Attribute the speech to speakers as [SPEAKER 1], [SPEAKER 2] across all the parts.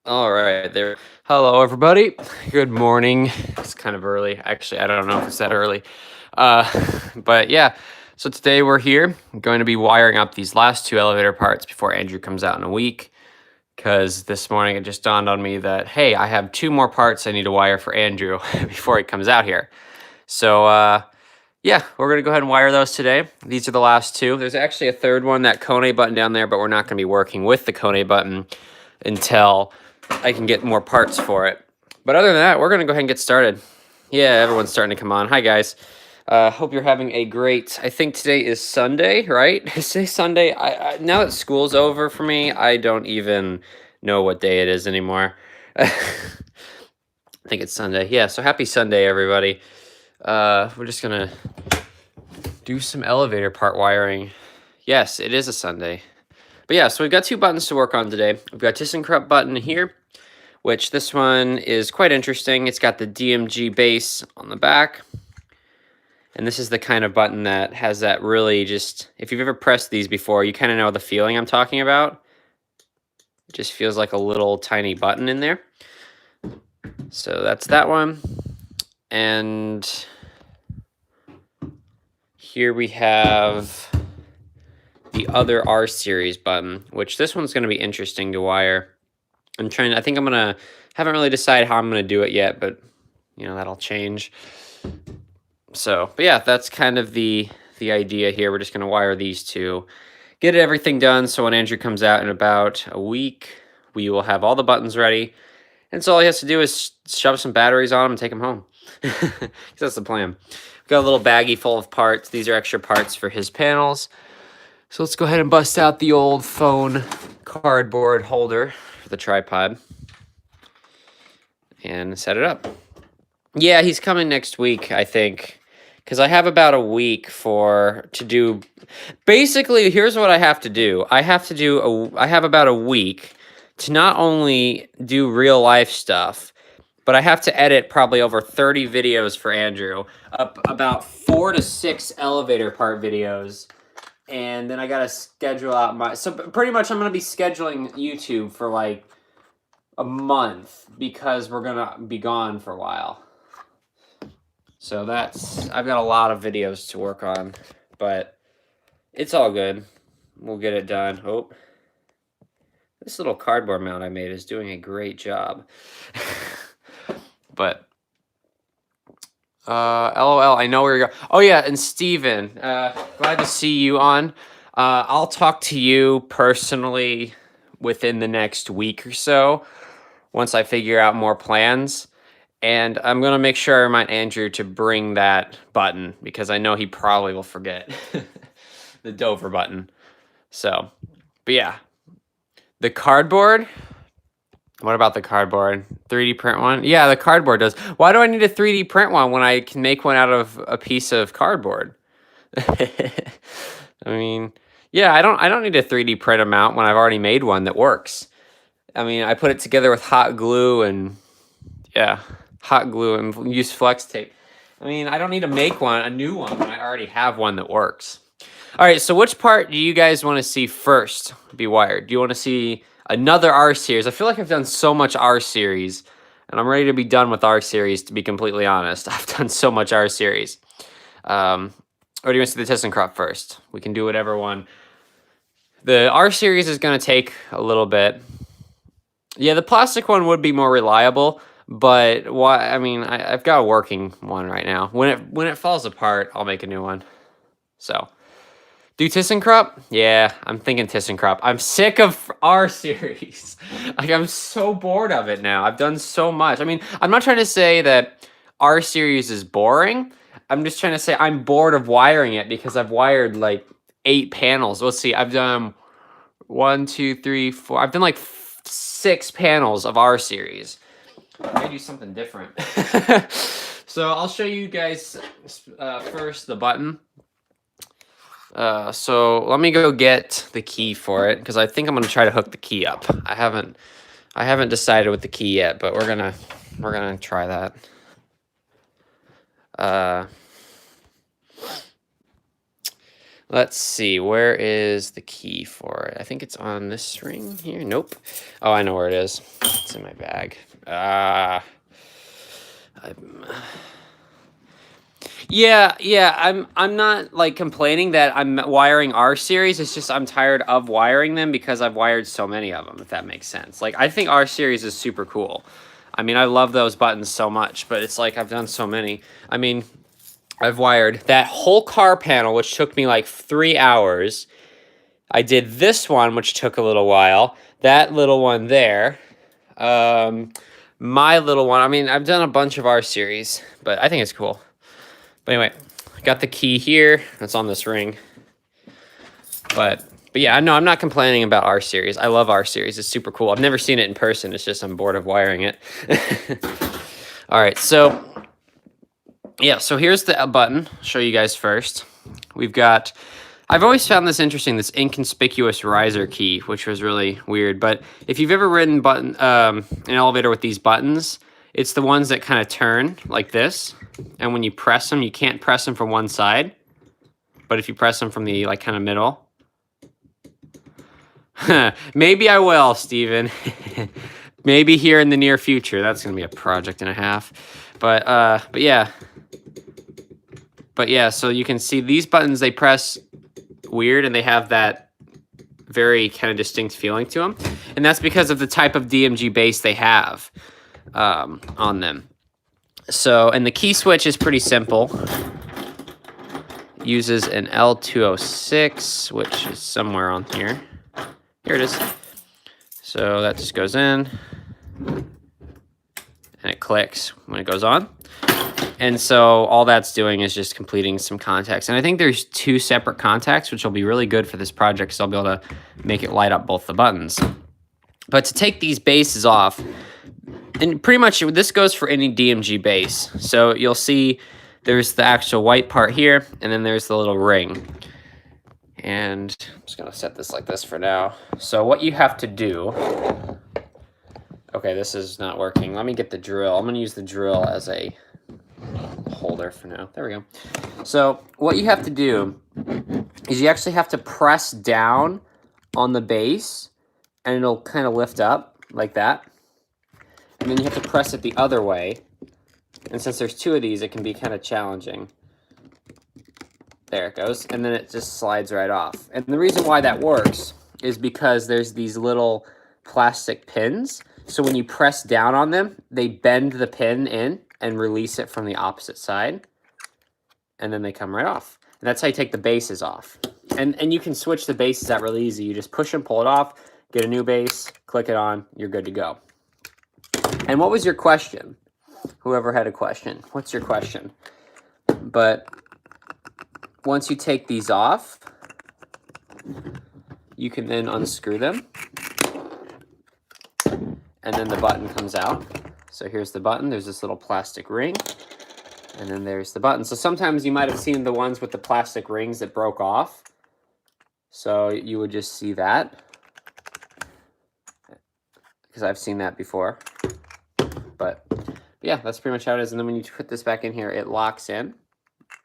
[SPEAKER 1] All right, there. Hello, everybody. Good morning. It's kind of early. Actually, I don't know if it's that early. Uh, but yeah, so today we're here. I'm going to be wiring up these last two elevator parts before Andrew comes out in a week. Because this morning it just dawned on me that, hey, I have two more parts I need to wire for Andrew before he comes out here. So, yeah, we're going to go ahead and wire those today. These are the last two. There's actually a third one, that Kone button down there, but we're not going to be working with the Kone button until I can get more parts for it. But other than that, we're going to go ahead and get started. Yeah, everyone's starting to come on. Hi, guys. Hope you're having a great. I think today is Sunday, right? Is today Sunday? Now that school's over for me, I don't even know what day it is anymore. I think it's Sunday. Yeah, so happy Sunday, everybody. We're just gonna do some elevator part wiring. Yes, it is a Sunday. But yeah, so we've got two buttons to work on today. We've got ThyssenKrupp button here, which this one is quite interesting. It's got the DMG base on the back. And this is the kind of button that has that really just, if you've ever pressed these before, you kind of know the feeling I'm talking about. It just feels like a little tiny button in there. So that's that one. And here we have the other R series button, which this one's going to be interesting to wire. I think I'm going to, haven't really decided how I'm going to do it yet, but you know, that'll change. So, but yeah, that's kind of the idea here. We're just going to wire these two, get everything done. So when Andrew comes out in about a week, we will have all the buttons ready. And so all he has to do is shove some batteries on them and take them home. That's the plan. We've got a little baggie full of parts. These are extra parts for his panels. So let's go ahead and bust out the old phone cardboard holder for the tripod and set it up. Yeah, he's coming next week, I think, because I have about a week to do. Basically, here's what I have to do. I have about a week to not only do real life stuff, but I have to edit probably over 30 videos for Andrew, about 4 to 6 elevator part videos. And then I gotta schedule out so pretty much I'm gonna be scheduling YouTube for like a month because we're gonna be gone for a while. So I've got a lot of videos to work on, but it's all good. We'll get it done. Oh, this little cardboard mount I made is doing a great job. But LOL, I know where you're going. Oh yeah, and Steven, glad to see you on. I'll talk to you personally within the next week or so once I figure out more plans. And I'm going to make sure I remind Andrew to bring that button because I know he probably will forget the Dover button. So, but yeah, the cardboard. What about the cardboard? 3D print one? Yeah, the cardboard does. Why do I need a 3D print one when I can make one out of a piece of cardboard? I mean, yeah, I don't need a 3D print them out when I've already made one that works. I mean, I put it together with hot glue and yeah, hot glue and use flex tape. I mean, I don't need to make a new one when I already have one that works. All right, so which part do you guys want to see first be wired? Do you want to see another R series? I feel like I've done so much R series, and I'm ready to be done with R series, to be completely honest. I've done so much R series. Or do you want to see the ThyssenKrupp first? We can do whatever one. The R series is going to take a little bit. Yeah, the plastic one would be more reliable, but why? I mean, I've got a working one right now. When it falls apart, I'll make a new one. So, do ThyssenKrupp? Yeah, I'm thinking ThyssenKrupp. I'm sick of R series. Like, I'm so bored of it now. I've done so much. I mean, I'm not trying to say that R series is boring. I'm just trying to say I'm bored of wiring it because I've wired like 8 panels. Let's see, I've done 1, 2, 3, 4. I've done like 6 panels of R series. I may do something different. So I'll show you guys first the button. So let me go get the key for it because I think I'm gonna try to hook the key up. I haven't decided with the key yet, but we're gonna try that. Let's see, where is the key for it? I think it's on this string here. Nope. Oh, I know where it is. It's in my bag. I'm, yeah. I'm not like complaining that I'm wiring R series. It's just I'm tired of wiring them because I've wired so many of them. If that makes sense. Like I think R series is super cool. I mean, I love those buttons so much, but it's like I've done so many. I mean, I've wired that whole car panel, which took me like 3 hours. I did this one, which took a little while. That little one there. My little one. I mean, I've done a bunch of R series, but I think it's cool. But anyway, I got the key here. That's on this ring. But yeah, no, I'm not complaining about R series. I love R series. It's super cool. I've never seen it in person. It's just I'm bored of wiring it. All right, so yeah, so here's the button. I'll show you guys first. We've got, I've always found this interesting, this inconspicuous riser key, which was really weird. But if you've ever ridden an elevator with these buttons, it's the ones that kind of turn like this. And when you press them, you can't press them from one side. But if you press them from the like kind of middle, maybe I will, Steven. Maybe here in the near future. That's gonna be a project and a half. But yeah. But yeah, so you can see these buttons, they press weird and they have that very kind of distinct feeling to them. And that's because of the type of DMG bass they have on them. So, and the key switch is pretty simple. Uses an L206, which is somewhere on here. Here it is. So that just goes in and it clicks when it goes on. And so all that's doing is just completing some contacts. And I think there's 2 separate contacts, which will be really good for this project because I'll be able to make it light up both the buttons. But to take these bases off, and pretty much this goes for any DMG bass. So you'll see there's the actual white part here, and then there's the little ring. And I'm just going to set this like this for now. So what you have to do... Okay, this is not working. Let me get the drill. I'm going to use the drill as a holder for now. There we go. So what you have to do is you actually have to press down on the bass and it'll kind of lift up like that. And then you have to press it the other way. And since there's 2 of these, it can be kind of challenging. There it goes. And then it just slides right off. And the reason why that works is because there's these little plastic pins. So when you press down on them, they bend the pin in and release it from the opposite side. And then they come right off. And that's how you take the bases off. And you can switch the bases out really easy. You just push and pull it off, get a new base, click it on, you're good to go. And what was your question? Whoever had a question. What's your question? But once you take these off, you can then unscrew them. And then the button comes out. So here's the button. There's this little plastic ring. And then there's the button. So sometimes you might have seen the ones with the plastic rings that broke off. So you would just see that. Because I've seen that before. But yeah, that's pretty much how it is. And then when you put this back in here, it locks in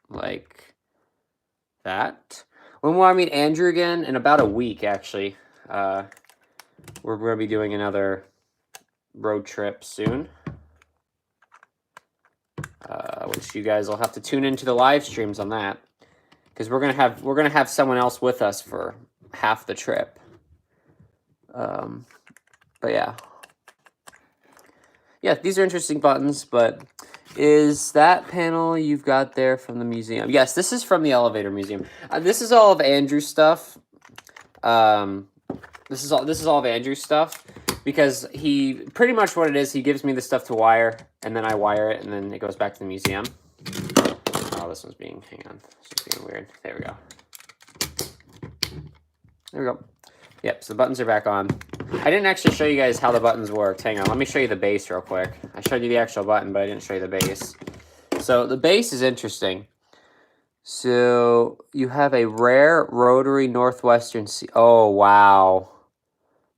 [SPEAKER 1] like that. When will I meet Andrew again? In about a week, actually. We're going to be doing another road trip soon. Which you guys will have to tune into the live streams on that. Because we're gonna have someone else with us for half the trip. But yeah. Yeah, these are interesting buttons, but is that panel you've got there from the museum? Yes, this is from the elevator museum. This is all of Andrew's stuff. This is all of Andrew's stuff because he pretty much what it is. He gives me the stuff to wire, and then I wire it, and then it goes back to the museum. Oh, this one's being this one's being weird. There we go. There we go. Yep. So the buttons are back on. I didn't actually show you guys how the buttons worked. Hang on, let me show you the bass real quick. I showed you the actual button, but I didn't show you the bass. So the bass is interesting. So you have a rare rotary Northwestern C. Oh, wow.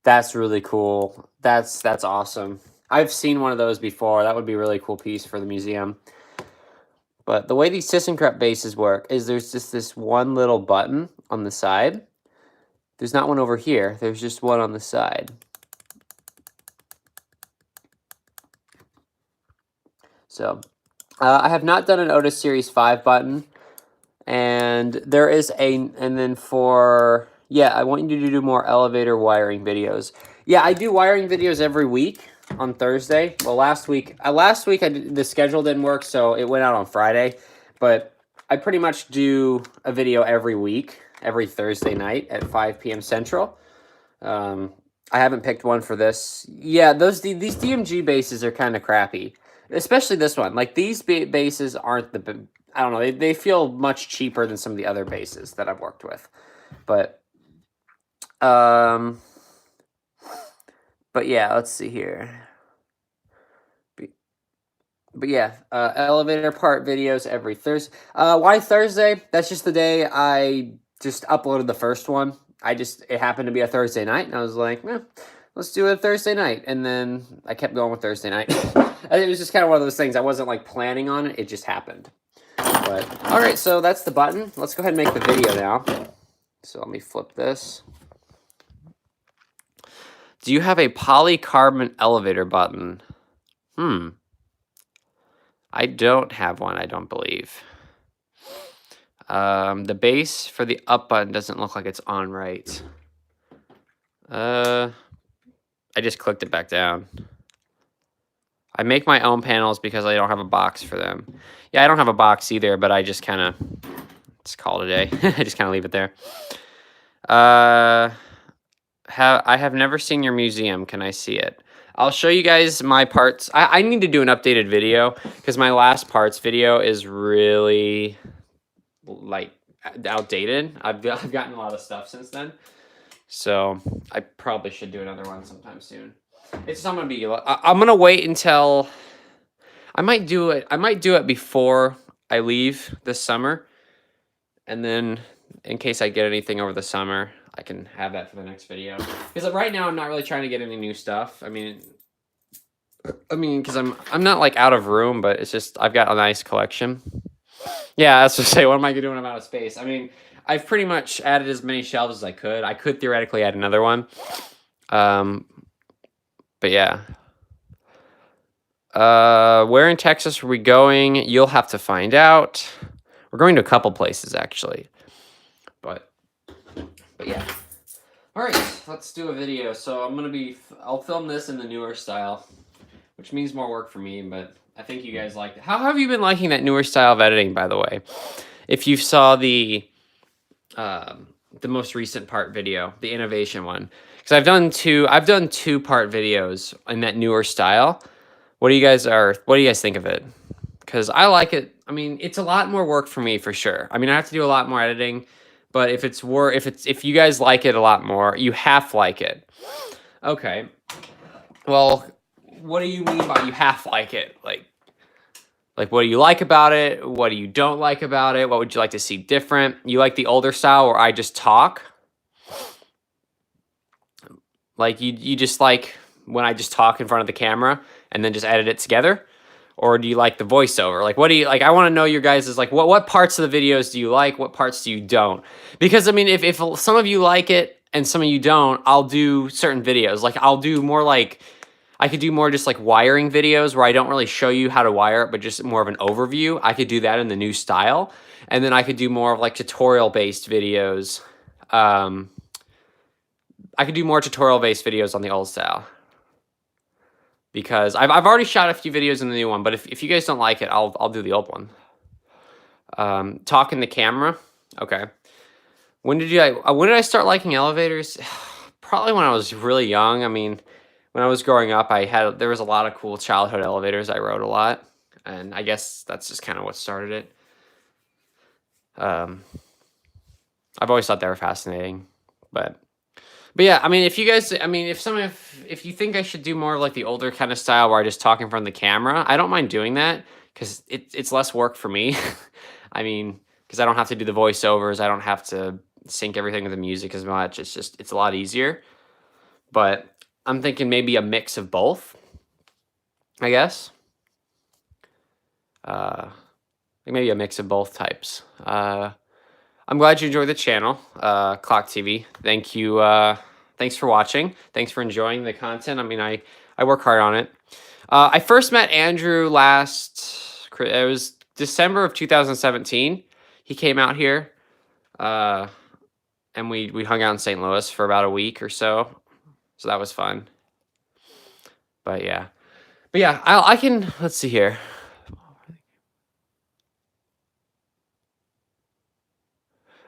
[SPEAKER 1] That's really cool. That's awesome. I've seen one of those before. That would be a really cool piece for the museum. But the way these ThyssenKrupp basses work is there's just this one little button on the side. There's not one over here. There's just one on the side. So I have not done an Otis Series 5 button. And there is and then for, yeah, I want you to do more elevator wiring videos. Yeah, I do wiring videos every week on Thursday. Well, last week the schedule didn't work, so it went out on Friday. But I pretty much do a video every week, every Thursday night at 5 p.m. Central. I haven't picked one for this. Yeah, these DMG bases are kind of crappy, especially this one. Like these bases aren't I don't know. They feel much cheaper than some of the other bases that I've worked with, but yeah. Let's see here. But yeah, elevator part videos every Thursday. Why Thursday? That's just the day I just uploaded the first one. It happened to be a Thursday night, and I was like, let's do it Thursday night. And then I kept going with Thursday night. It was just kind of one of those things. I wasn't like planning on it. It just happened. But all right, so that's the button. Let's go ahead and make the video now. So let me flip this. Do you have a polycarbonate elevator button? I don't have one, I don't believe. The base for the up button doesn't look like it's on right. I just clicked it back down. I make my own panels because I don't have a box for them. Yeah, I don't have a box either, but I just kind of just call it a day. I just kind of leave it there. I have never seen your museum. Can I see it? I'll show you guys my parts. I need to do an updated video because my last parts video is really like outdated. I've gotten a lot of stuff since then, so I probably should do another one sometime soon. I'm gonna wait until I might do it before I leave this summer, and then in case I get anything over the summer, I can have that for the next video. Because right now I'm not really trying to get any new stuff. I mean, because I'm not like out of room, but it's just I've got a nice collection. Yeah, that's to say, what am I doing when I'm out of space? I mean, I've pretty much added as many shelves as I could. I could theoretically add another one. But yeah. Where in Texas are we going? You'll have to find out. We're going to a couple places actually. But yeah. All right, let's do a video. So I'll film this in the newer style, which means more work for me, but I think you guys liked it. How have you been liking that newer style of editing, by the way? If you saw the most recent part video, the innovation one, because I've done 2-part videos in that newer style. What do you guys think of it? Because I like it. I mean, it's a lot more work for me for sure. I mean, I have to do a lot more editing, but if you guys like it a lot more, you half like it. Okay. Well, what do you mean by you half like it? Like what do you like about it? What do you don't like about it? What would you like to see different? You like the older style where I just talk? Like you just like when I just talk in front of the camera and then just edit it together? Or do you like the voiceover? Like, what do you like? I want to know your guys' is like, what parts of the videos do you like? What parts do you don't? Because I mean, if some of you like it and some of you don't, I'll do certain videos. Like I'll do more like, I could do more just like wiring videos where I don't really show you how to wire it, but just more of an overview. I could do that in the new style. And then I could do more of like tutorial-based videos. I could do more tutorial-based videos on the old style. Because I've already shot a few videos in the new one, but if you guys don't like it, I'll do the old one. Talk in the camera. Okay. When did I start liking elevators? Probably when I was really young. I mean, when I was growing up, there was a lot of cool childhood elevators. I rode a lot, and I guess that's just kind of what started it. I've always thought they were fascinating, but yeah, I mean, if you think I should do more of like the older kind of style where I just talk in front of the camera, I don't mind doing that because it's less work for me. I mean, because I don't have to do the voiceovers, I don't have to sync everything with the music as much. It's a lot easier. But I'm thinking maybe a mix of both, I guess. Maybe a mix of both types. I'm glad you enjoyed the channel, Clock TV. Thank you. Thanks for watching. Thanks for enjoying the content. I mean, I I work hard on it. I first met Andrew it was December of 2017. He came out here, and we hung out in St. Louis for about a week or so. So that was fun. But yeah, I can, let's see here.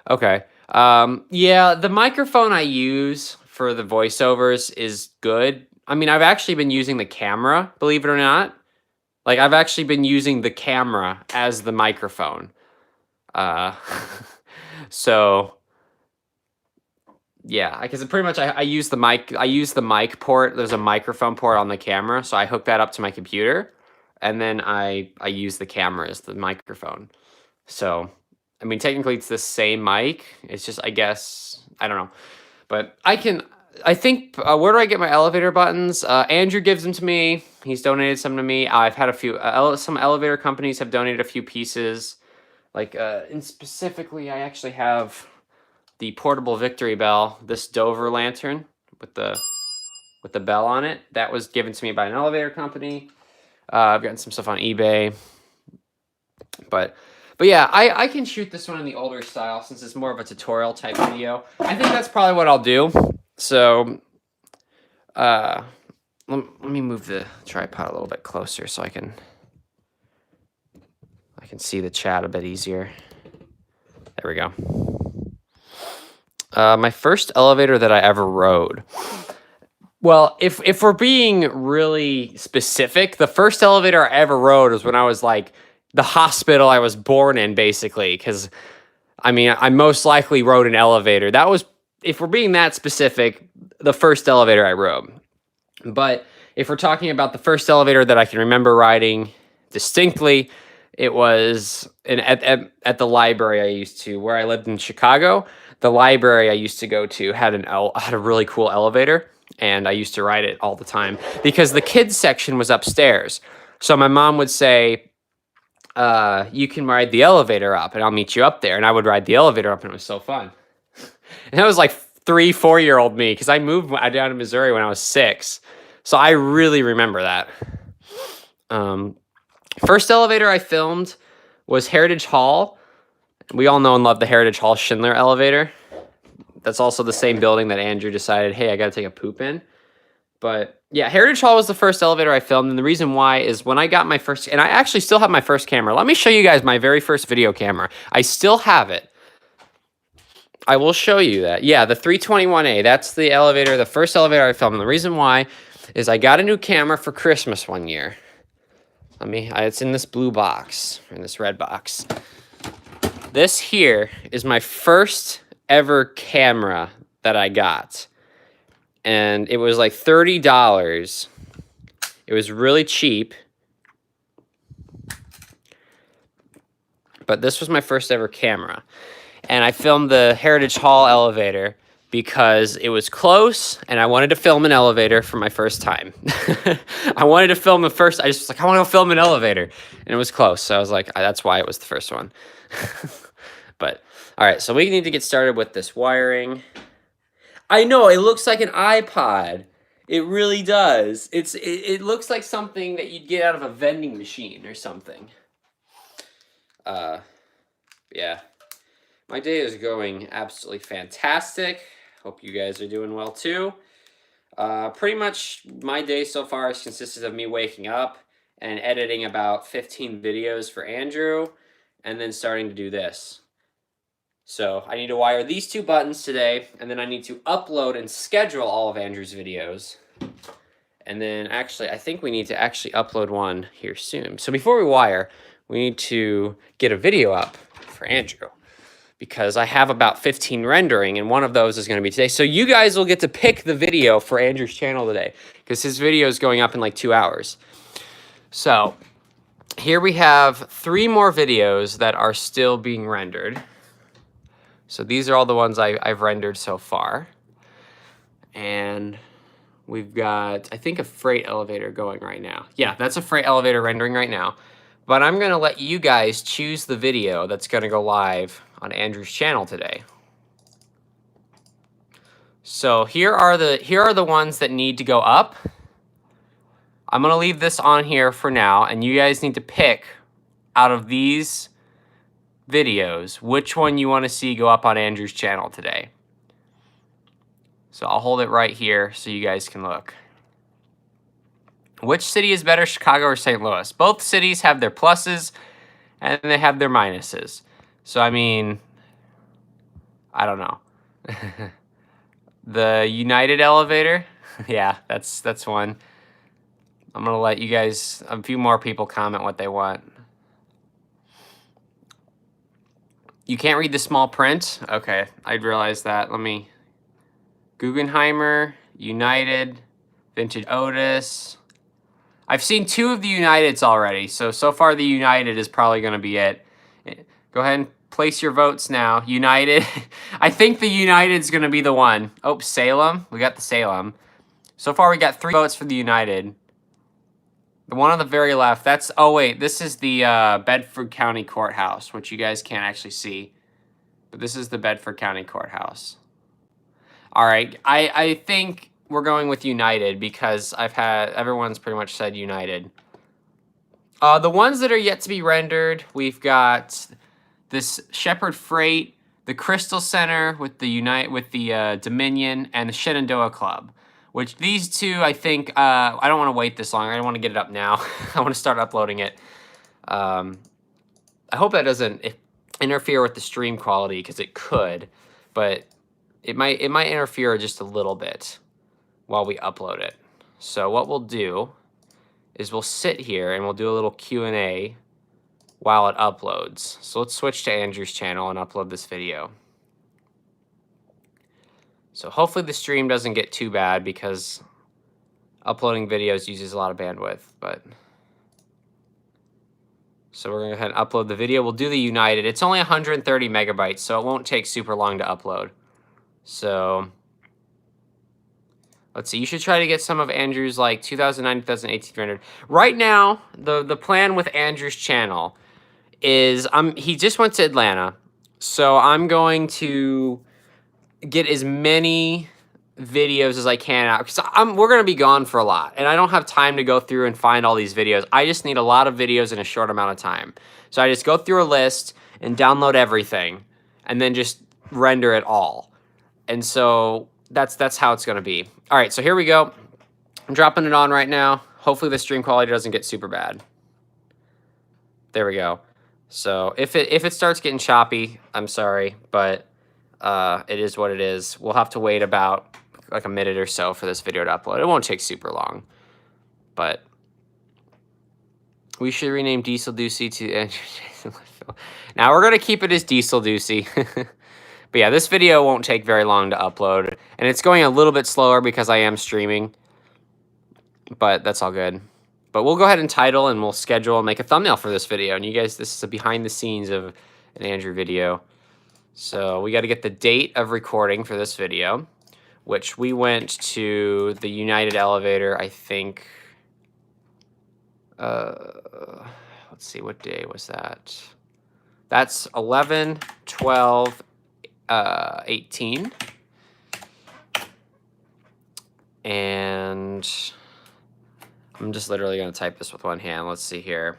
[SPEAKER 1] Okay. Yeah, the microphone I use for the voiceovers is good. I mean, I've actually been using the camera, believe it or not. Like, I've actually been using the camera as the microphone. Uh, so yeah, because pretty much I use the mic. I use the mic port. There's a microphone port on the camera, so I hook that up to my computer, and then I use the camera as the microphone. So, I mean, technically it's the same mic. It's just, I guess, I don't know, but I think, where do I get my elevator buttons? Andrew gives them to me. He's donated some to me. I've had a few. Some elevator companies have donated a few pieces. Like, and specifically, I actually have the portable Victory Bell, this Dover lantern with the bell on it. That was given to me by an elevator company. I've gotten some stuff on eBay, but yeah, I can shoot this one in the older style since it's more of a tutorial type video. I think that's probably what I'll do. So, let me move the tripod a little bit closer so I can see the chat a bit easier. There we go. My first elevator that I ever rode. Well, if we're being really specific, the first elevator I ever rode was when I was like the hospital I was born in, basically. Because, I mean, I most likely rode an elevator. That was, if we're being that specific, the first elevator I rode. But if we're talking about the first elevator that I can remember riding distinctly, it was at the library I used to, where I lived in Chicago. The library I used to go to had a really cool elevator, and I used to ride it all the time because the kids section was upstairs. So my mom would say, you can ride the elevator up and I'll meet you up there. And I would ride the elevator up, and it was so fun. And that was like 3-4-year-old me, because I moved down to Missouri when I was 6. So I really remember that. First elevator I filmed was Heritage Hall. We all know and love the Heritage Hall Schindler elevator. That's also the same building that Andrew decided, hey, I got to take a poop in. But yeah, Heritage Hall was the first elevator I filmed. And the reason why is when I got my first, and I actually still have my first camera. Let me show you guys my very first video camera. I still have it. I will show you that. Yeah, the 321A. That's the elevator, the first elevator I filmed. And the reason why is I got a new camera for Christmas one year. It's in this blue box, in this red box. This here is my first ever camera that I got. And it was like $30. It was really cheap. But this was my first ever camera. And I filmed the Heritage Hall elevator because it was close and I wanted to film an elevator for my first time. I wanted to film I just was like, I want to film an elevator. And it was close. So I was like, that's why it was the first one. But, all right, so we need to get started with this wiring. I know, it looks like an iPod. It really does. It looks like something that you'd get out of a vending machine or something. Yeah. My day is going absolutely fantastic. Hope you guys are doing well too. Pretty much my day so far has consisted of me waking up and editing about 15 videos for Andrew, and then starting to do this. So I need to wire these 2 buttons today, and then I need to upload and schedule all of Andrew's videos. And then actually, I think we need to actually upload one here soon. So before we wire, we need to get a video up for Andrew, because I have about 15 rendering, and one of those is going to be today. So you guys will get to pick the video for Andrew's channel today, because his video is going up in like 2 hours. So here we have 3 more videos that are still being rendered. So these are all the ones I've rendered so far. And we've got, I think, a freight elevator going right now. Yeah, that's a freight elevator rendering right now. But I'm going to let you guys choose the video that's going to go live on Andrew's channel today. So here are the ones that need to go up. I'm going to leave this on here for now, and you guys need to pick out of these videos which one you want to see go up on Andrew's channel today. So I'll hold it right here so you guys can look. Which city is better, Chicago or St. Louis? Both cities have their pluses and they have their minuses. So, I mean, I don't know. The United elevator? Yeah, that's one. I'm going to let you guys, a few more people comment what they want. You can't read the small print? Okay, I'd realize that. Let me... Guggenheimer, United, Vintage Otis. I've seen 2 of the Uniteds already, so far the United is probably going to be it. Go ahead and place your votes now. United. I think the United's going to be the one. Oh, Salem. We got the Salem. So far we got 3 votes for the United. The one on the very left, that's... Oh, wait. This is the Bedford County Courthouse, which you guys can't actually see. But this is the Bedford County Courthouse. All right. I think we're going with United because everyone's pretty much said United. The ones that are yet to be rendered, we've got this Shepherd Freight, the Crystal Center with the Dominion, and the Shenandoah Club. Which these 2, I think, I don't want to wait this long. I don't want to get it up now. I want to start uploading it. I hope that doesn't interfere with the stream quality because it could, but it might interfere just a little bit while we upload it. So what we'll do is we'll sit here and we'll do a little Q&A while it uploads. So let's switch to Andrew's channel and upload this video. So hopefully the stream doesn't get too bad because uploading videos uses a lot of bandwidth. So we're going to go ahead and upload the video. We'll do the United. It's only 130 megabytes, so it won't take super long to upload. So let's see. You should try to get some of Andrew's like 2009, 2018 rendered. Right now, the plan with Andrew's channel is he just went to Atlanta. So I'm going to get as many videos as I can out because we're going to be gone for a lot and I don't have time to go through and find all these videos. I just need a lot of videos in a short amount of time. So I just go through a list and download everything and then just render it all. And so that's how it's going to be. All right, so here we go. I'm dropping it on right now. Hopefully the stream quality doesn't get super bad. There we go. So if it starts getting choppy, I'm sorry, but it is what it is. We'll have to wait about like a minute or so for this video to upload. It won't take super long, but we should rename Diesel Ducey to... Now we're going to keep it as Diesel Ducey. But yeah, this video won't take very long to upload, and it's going a little bit slower because I am streaming, but that's all good. But we'll go ahead and title, and we'll schedule and make a thumbnail for this video. And you guys, this is a behind the scenes of an Andrew video. So we got to get the date of recording for this video, which we went to the United elevator, I think. Let's see, what day was that? That's 11/12/18. And I'm just literally going to type this with one hand. Let's see here.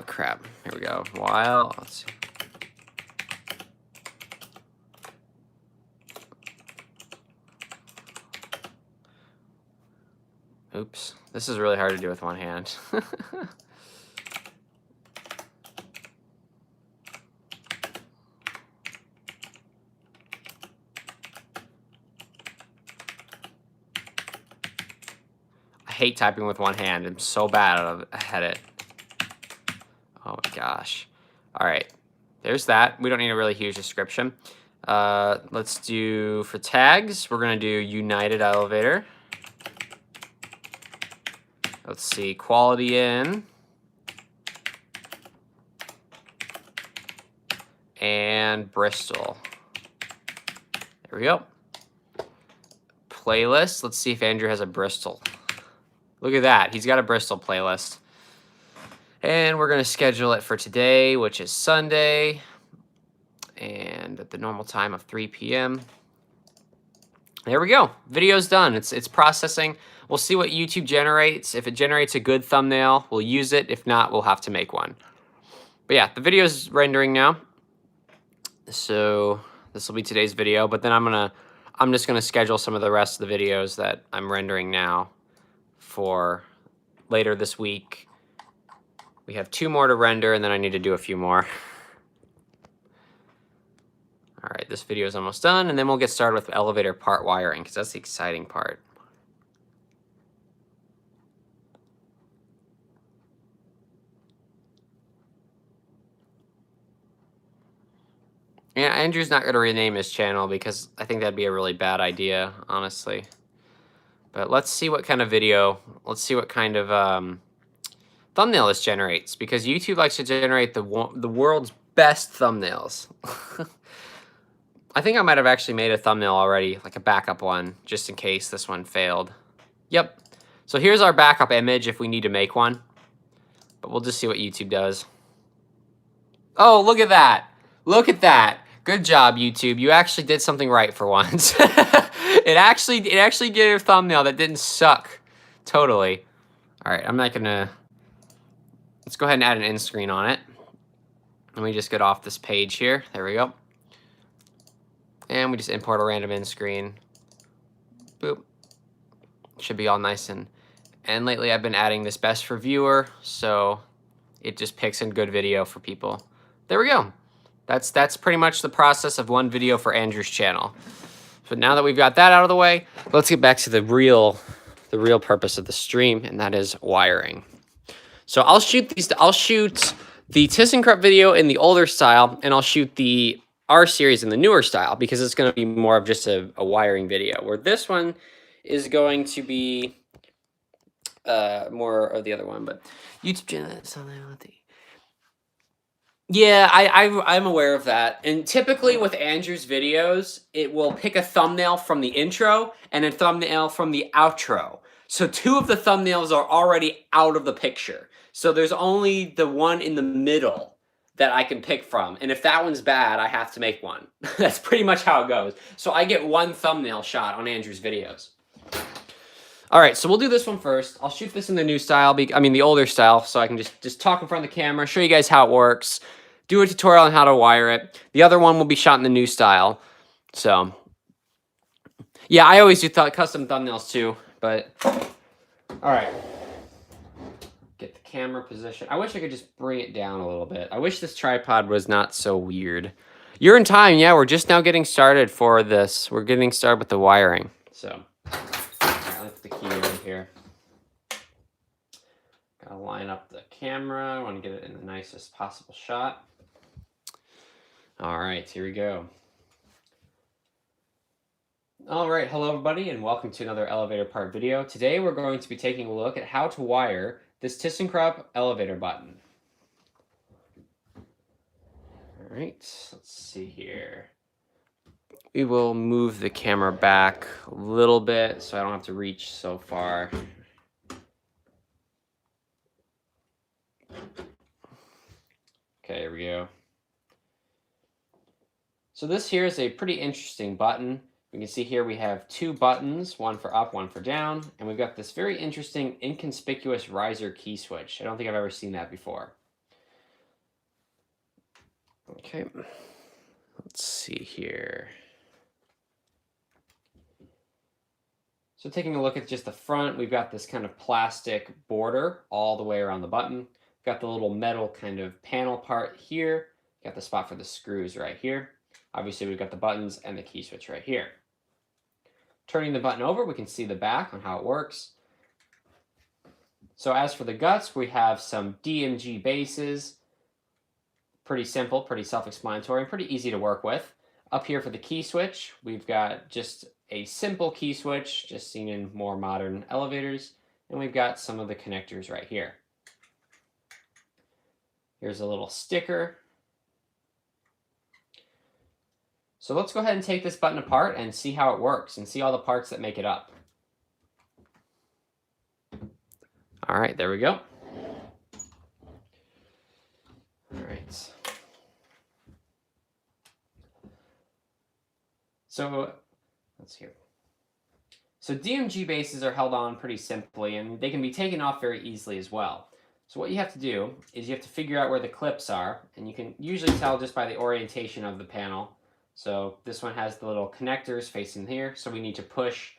[SPEAKER 1] Crap. Here we go. While, let's see. Oops. This is really hard to do with one hand. I hate typing with one hand. I'm so bad at it. Oh my gosh. All right. There's that. We don't need a really huge description. Let's do, for tags, we're going to do United Elevator. Let's see, quality in. And Bristol. There we go. Playlist. Let's see if Andrew has a Bristol. Look at that. He's got a Bristol playlist. And we're going to schedule it for today, which is Sunday. And at the normal time of 3 p.m. There we go. Video's done. It's processing. We'll see what YouTube generates. If it generates a good thumbnail, we'll use it. If not, we'll have to make one. But yeah, the video is rendering now. So this will be today's video, but then I'm just gonna schedule some of the rest of the videos that I'm rendering now for later this week. We have 2 more to render, and then I need to do a few more. All right, this video is almost done, and then we'll get started with elevator part wiring, because that's the exciting part. Yeah, Andrew's not going to rename his channel because I think that'd be a really bad idea, honestly. But let's see what kind of thumbnail this generates, because YouTube likes to generate the world's best thumbnails. I think I might have actually made a thumbnail already, like a backup one, just in case this one failed. Yep. So here's our backup image if we need to make one. But we'll just see what YouTube does. Oh, look at that. Look at that. Good job, YouTube. You actually did something right for once. It actually gave a thumbnail that didn't suck. Totally. All right, let's go ahead and add an end screen on it. Let me just get off this page here. There we go. And we just import a random end screen. Boop. Should be all nice and lately I've been adding this best for viewer, so it just picks in good video for people. There we go. That's pretty much the process of one video for Andrew's channel. But now that we've got that out of the way, let's get back to the real purpose of the stream, and that is wiring. So I'll shoot the ThyssenKrupp video in the older style, and I'll shoot the R series in the newer style, because it's going to be more of just a wiring video, where this one is going to be more of the other one. But YouTube channel, yeah, I'm aware of that. And typically with Andrew's videos, it will pick a thumbnail from the intro and a thumbnail from the outro. So 2 of the thumbnails are already out of the picture. So there's only the one in the middle that I can pick from. And if that one's bad, I have to make one. That's pretty much how it goes. So I get 1 thumbnail shot on Andrew's videos. All right, so we'll do this one first. I'll shoot this in the new style, the older style, so I can just talk in front of the camera, show you guys how it works, do a tutorial on how to wire it. The other one will be shot in the new style. So, yeah, I always do custom thumbnails too, but all right. Get the camera position. I wish I could just bring it down a little bit. I wish this tripod was not so weird. You're in time. Yeah, we're just now getting started for this. We're getting started with the wiring. So, all right, let's put the key in here. Gotta line up the camera. I want to get it in the nicest possible shot. All right, here we go. All right, hello everybody, and welcome to another elevator part video. Today we're going to be taking a look at how to wire this ThyssenKrupp elevator button. All right, let's see here. We will move the camera back a little bit so I don't have to reach so far. Okay, here we go. So this here is a pretty interesting button. We can see here we have 2 buttons, one for up, one for down, and we've got this very interesting inconspicuous riser key switch. I don't think I've ever seen that before. Okay, let's see here. So taking a look at just the front, we've got this kind of plastic border all the way around the button. We've got the little metal kind of panel part here. Got the spot for the screws right here. Obviously, we've got the buttons and the key switch right here. Turning the button over, we can see the back on how it works. So as for the guts, we have some DMG bases. Pretty simple, pretty self-explanatory, and pretty easy to work with. Up here for the key switch, we've got just a simple key switch, just seen in more modern elevators. And we've got some of the connectors right here. Here's a little sticker. So let's go ahead and take this button apart and see how it works and see all the parts that make it up. All right, there we go. All right. So let's hear. So DMG bases are held on pretty simply, and they can be taken off very easily as well. So what you have to do is you have to figure out where the clips are, and you can usually tell just by the orientation of the panel. So this one has the little connectors facing here, so we need to push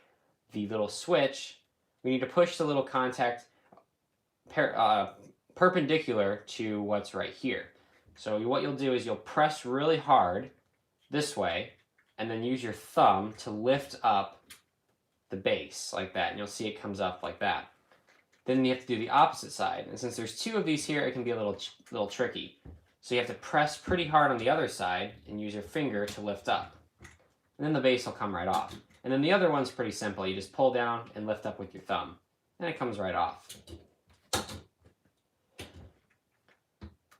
[SPEAKER 1] the little switch. We need to push the little contact perpendicular to what's right here. So what you'll do is you'll press really hard this way, and then use your thumb to lift up the base like that, and you'll see it comes up like that. Then you have to do the opposite side, and since there's two of these here, it can be a little tricky. So you have to press pretty hard on the other side and use your finger to lift up, and then the base will come right off. And then the other one's pretty simple. You just pull down and lift up with your thumb, and it comes right off.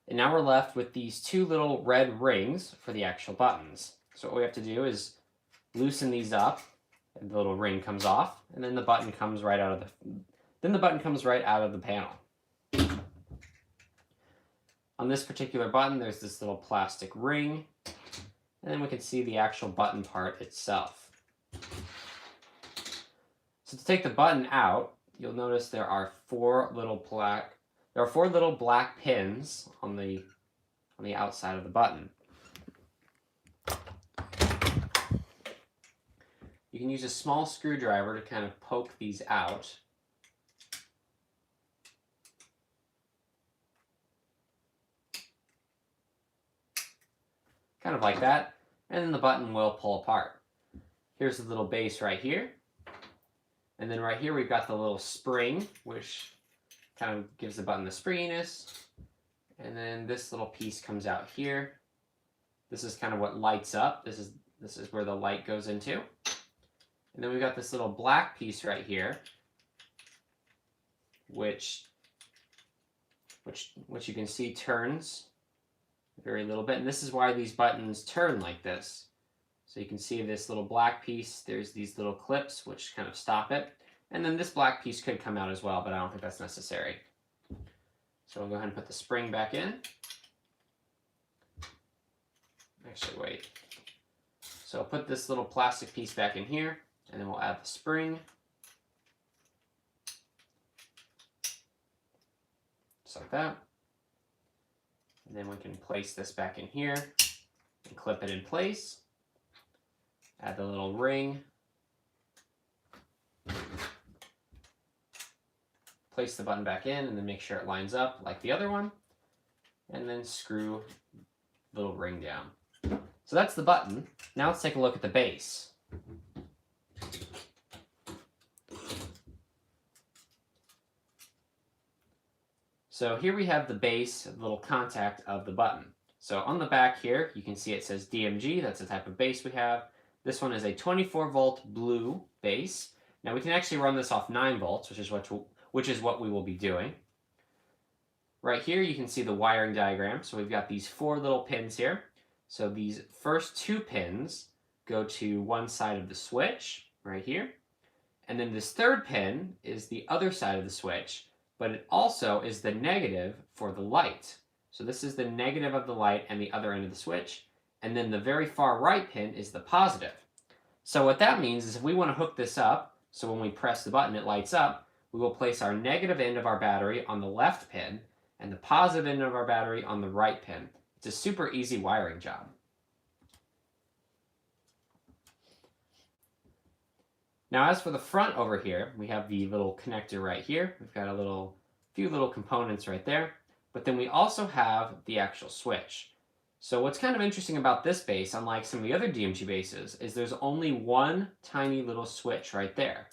[SPEAKER 1] And now we're left with these two little red rings for the actual buttons. So what we have to do is loosen these up, and the little ring comes off, and then the button comes right out of the panel. On this particular button, there's this little plastic ring, and then we can see the actual button part itself. So to take the button out, you'll notice there are four little black pins on the outside of the button. You can use a small screwdriver to kind of poke these out. Kind of like that, and then the button will pull apart. Here's the little base right here. And then right here we've got the little spring, which kind of gives the button the springiness. And then this little piece comes out here. This is kind of what lights up. This is where the light goes into. And then we've got this little black piece right here, which you can see turns very little bit. And this is why these buttons turn like this. So you can see this little black piece, there's these little clips which kind of stop it. And then this black piece could come out as well, but I don't think that's necessary. So we'll go ahead and put the spring back in. Actually, wait. So I'll put this little plastic piece back in here, and then we'll add the spring. Just like that. And then we can place this back in here and clip it in place. Add the little ring. Place the button back in and then make sure it lines up like the other one. And then screw the little ring down. So that's the button. Now let's take a look at the base. So here we have the base, the little contact of the button. So on the back here, you can see it says DMG. That's the type of base we have. This one is a 24 volt blue base. Now we can actually run this off 9 volts, which is what we will be doing. Right here you can see the wiring diagram. So we've got these 4 little pins here. So these first 2 pins go to one side of the switch, right here. And then this third pin is the other side of the switch, but it also is the negative for the light. So this is the negative of the light and the other end of the switch. And then the very far right pin is the positive. So what that means is if we want to hook this up, so when we press the button it lights up, we will place our negative end of our battery on the left pin and the positive end of our battery on the right pin. It's a super easy wiring job. Now as for the front over here, we have the little connector right here. We've got a few little components right there, but then we also have the actual switch. So what's kind of interesting about this base, unlike some of the other DMG bases, is there's only one tiny little switch right there,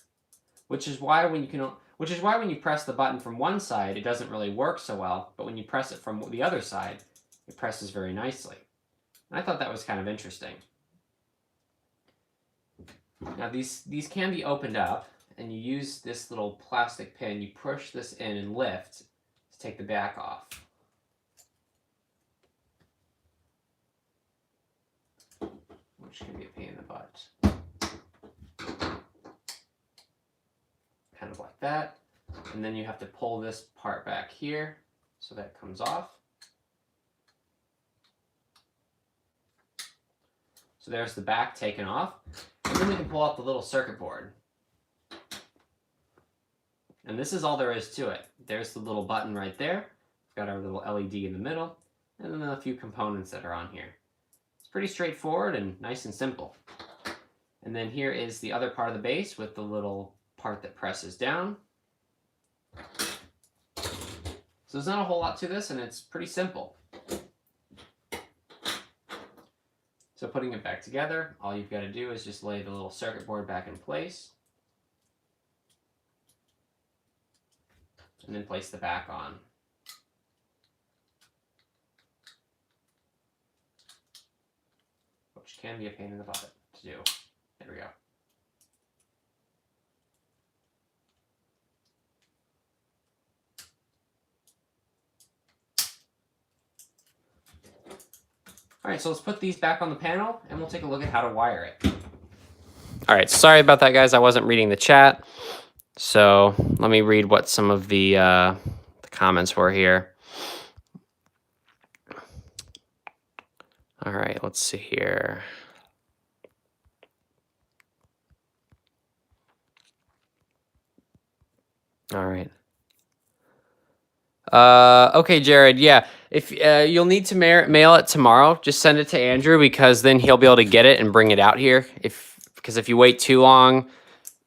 [SPEAKER 1] which is why when you press the button from one side, it doesn't really work so well, but when you press it from the other side, it presses very nicely. And I thought that was kind of interesting. Now these can be opened up, and you use this little plastic pin, you push this in and lift to take the back off. Which can be a pain in the butt. Kind of like that. And then you have to pull this part back here so that comes off. So there's the back taken off. And then we can pull out the little circuit board. And this is all there is to it. There's the little button right there. We've got our little LED in the middle, and then a few components that are on here. It's pretty straightforward and nice and simple. And then here is the other part of the base with the little part that presses down. So there's not a whole lot to this, and it's pretty simple. So putting it back together, all you've got to do is just lay the little circuit board back in place. And then place the back on. Which can be a pain in the butt to do. There we go. All right, so let's put these back on the panel and we'll take a look at how to wire it. All right, sorry about that, guys. I wasn't reading the chat. So let me read what some of the comments were here. All right, let's see here. All right. Okay, Jared. Yeah, if you'll need to mail it tomorrow, just send it to Andrew because then he'll be able to get it and bring it out here. Because if you wait too long,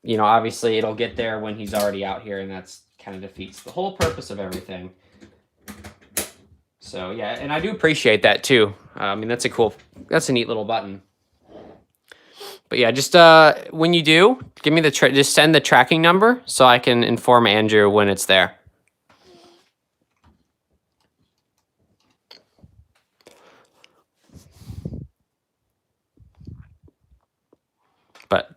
[SPEAKER 1] you know, obviously it'll get there when he's already out here, and that's kind of defeats the whole purpose of everything. So yeah, and I do appreciate that too. I mean, that's a neat little button. But yeah, just when you do, give me just send the tracking number so I can inform Andrew when it's there. But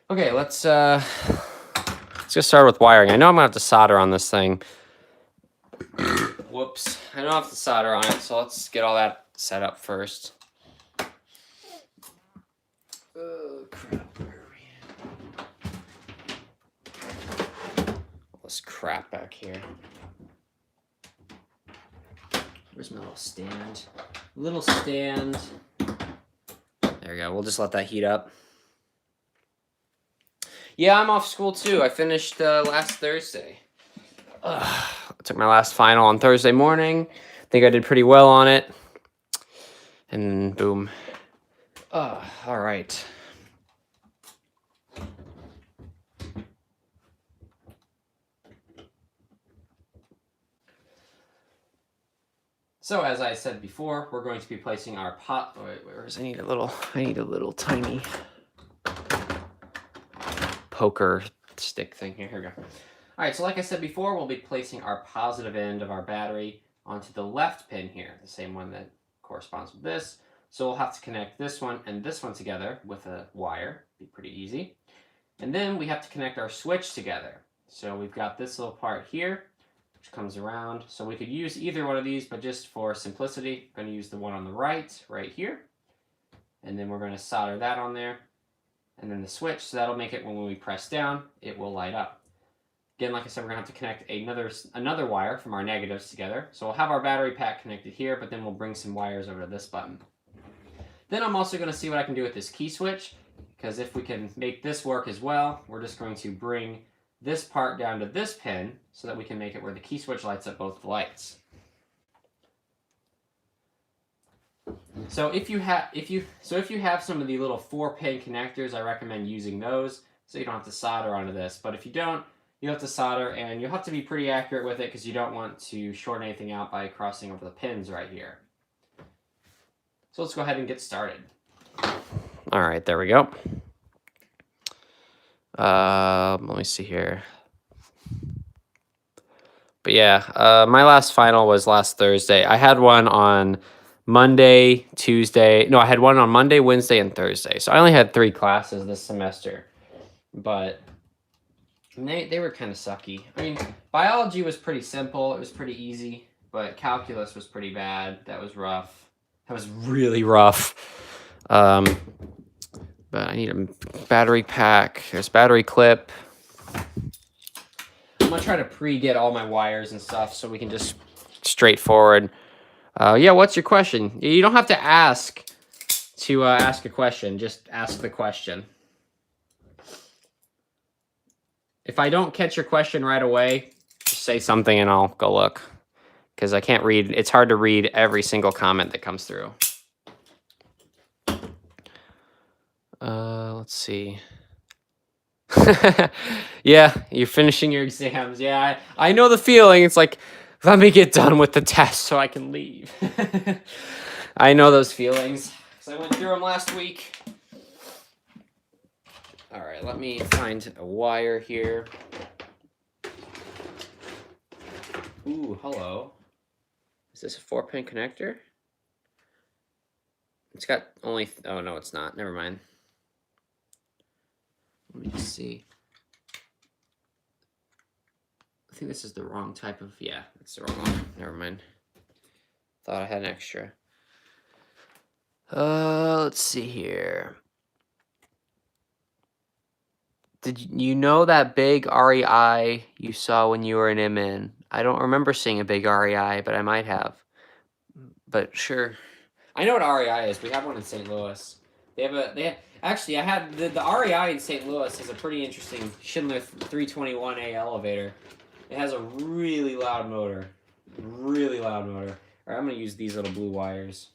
[SPEAKER 1] okay, let's get started with wiring. I know I'm gonna have to solder on this thing. Whoops, I don't have to solder on it, so let's get all that set up first. Oh crap! Where are we? All this crap back here. Where's my little stand? Little stand. There we go. We'll just let that heat up. Yeah, I'm off school too. I finished last Thursday. I took my last final on Thursday morning. I think I did pretty well on it. And boom. All right. So as I said before, we're going to be placing our pot. Oh, wait, where is? I need a little tiny poker stick thing here. Here we go. All right, so like I said before, we'll be placing our positive end of our battery onto the left pin here, the same one that corresponds with this. So we'll have to connect this one and this one together with a wire. Be pretty easy. And then we have to connect our switch together. So we've got this little part here, which comes around. So we could use either one of these, but just for simplicity, I'm going to use the one on the right here. And then we're going to solder that on there. And then the switch, so that'll make it when we press down, it will light up. Again, like I said, we're going to have to connect another wire from our negatives together. So we'll have our battery pack connected here, but then we'll bring some wires over to this button. Then I'm also going to see what I can do with this key switch, because if we can make this work as well, we're just going to bring this part down to this pin so that we can make it where the key switch lights up both the lights. So if you have some of the little 4-pin connectors, I recommend using those so you don't have to solder onto this. But if you don't, you'll have to solder, and you'll have to be pretty accurate with it because you don't want to short anything out by crossing over the pins right here. So let's go ahead and get started. All right, there we go. Let me see here. But yeah, my last final was last Thursday. I had one on Monday, Tuesday. No, I had one on Monday, Wednesday, and Thursday. So I only had 3 classes this semester. But they were kind of sucky. I mean, biology was pretty simple. It was pretty easy. But calculus was pretty bad. That was rough. That was really rough. But I need a battery pack. There's battery clip. I'm gonna try to pre-get all my wires and stuff so we can just straightforward. Yeah, what's your question? You don't have to ask a question. Just ask the question. If I don't catch your question right away, just say something and I'll go look. Because I can't read. It's hard to read every single comment that comes through. Let's see. Yeah, you're finishing your exams. Yeah, I know the feeling. It's like, let me get done with the test so I can leave. I know those feelings. Because I went through them last week. All right, let me find a wire here. Ooh, hello. Is this a 4-pin connector? It's got only... Oh, no, it's not. Never mind. Let me see. I think this is the wrong type of... Yeah, it's the wrong one. Never mind. Thought I had an extra. Let's see here. Did you know that big REI you saw when you were in Inman? I don't remember seeing a big REI, but I might have. But sure. I know what REI is. We have one in St. Louis. Actually, I had the REI in St. Louis has a pretty interesting Schindler 321A elevator. It has a really loud motor. Really loud motor. All right, I'm going to use these little blue wires.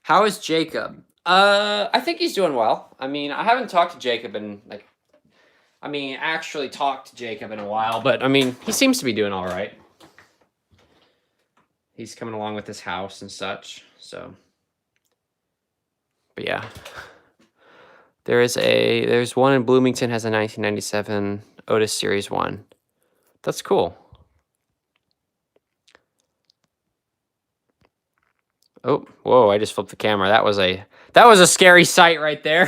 [SPEAKER 1] How is Jacob? I think he's doing well. I mean, I haven't talked to Jacob in actually talked to Jacob in a while, but I mean, he seems to be doing all right. He's coming along with his house and such, so. But yeah. There's one in Bloomington has a 1997 Otis Series 1. That's cool. Oh, whoa, I just flipped the camera. That was a scary sight right there.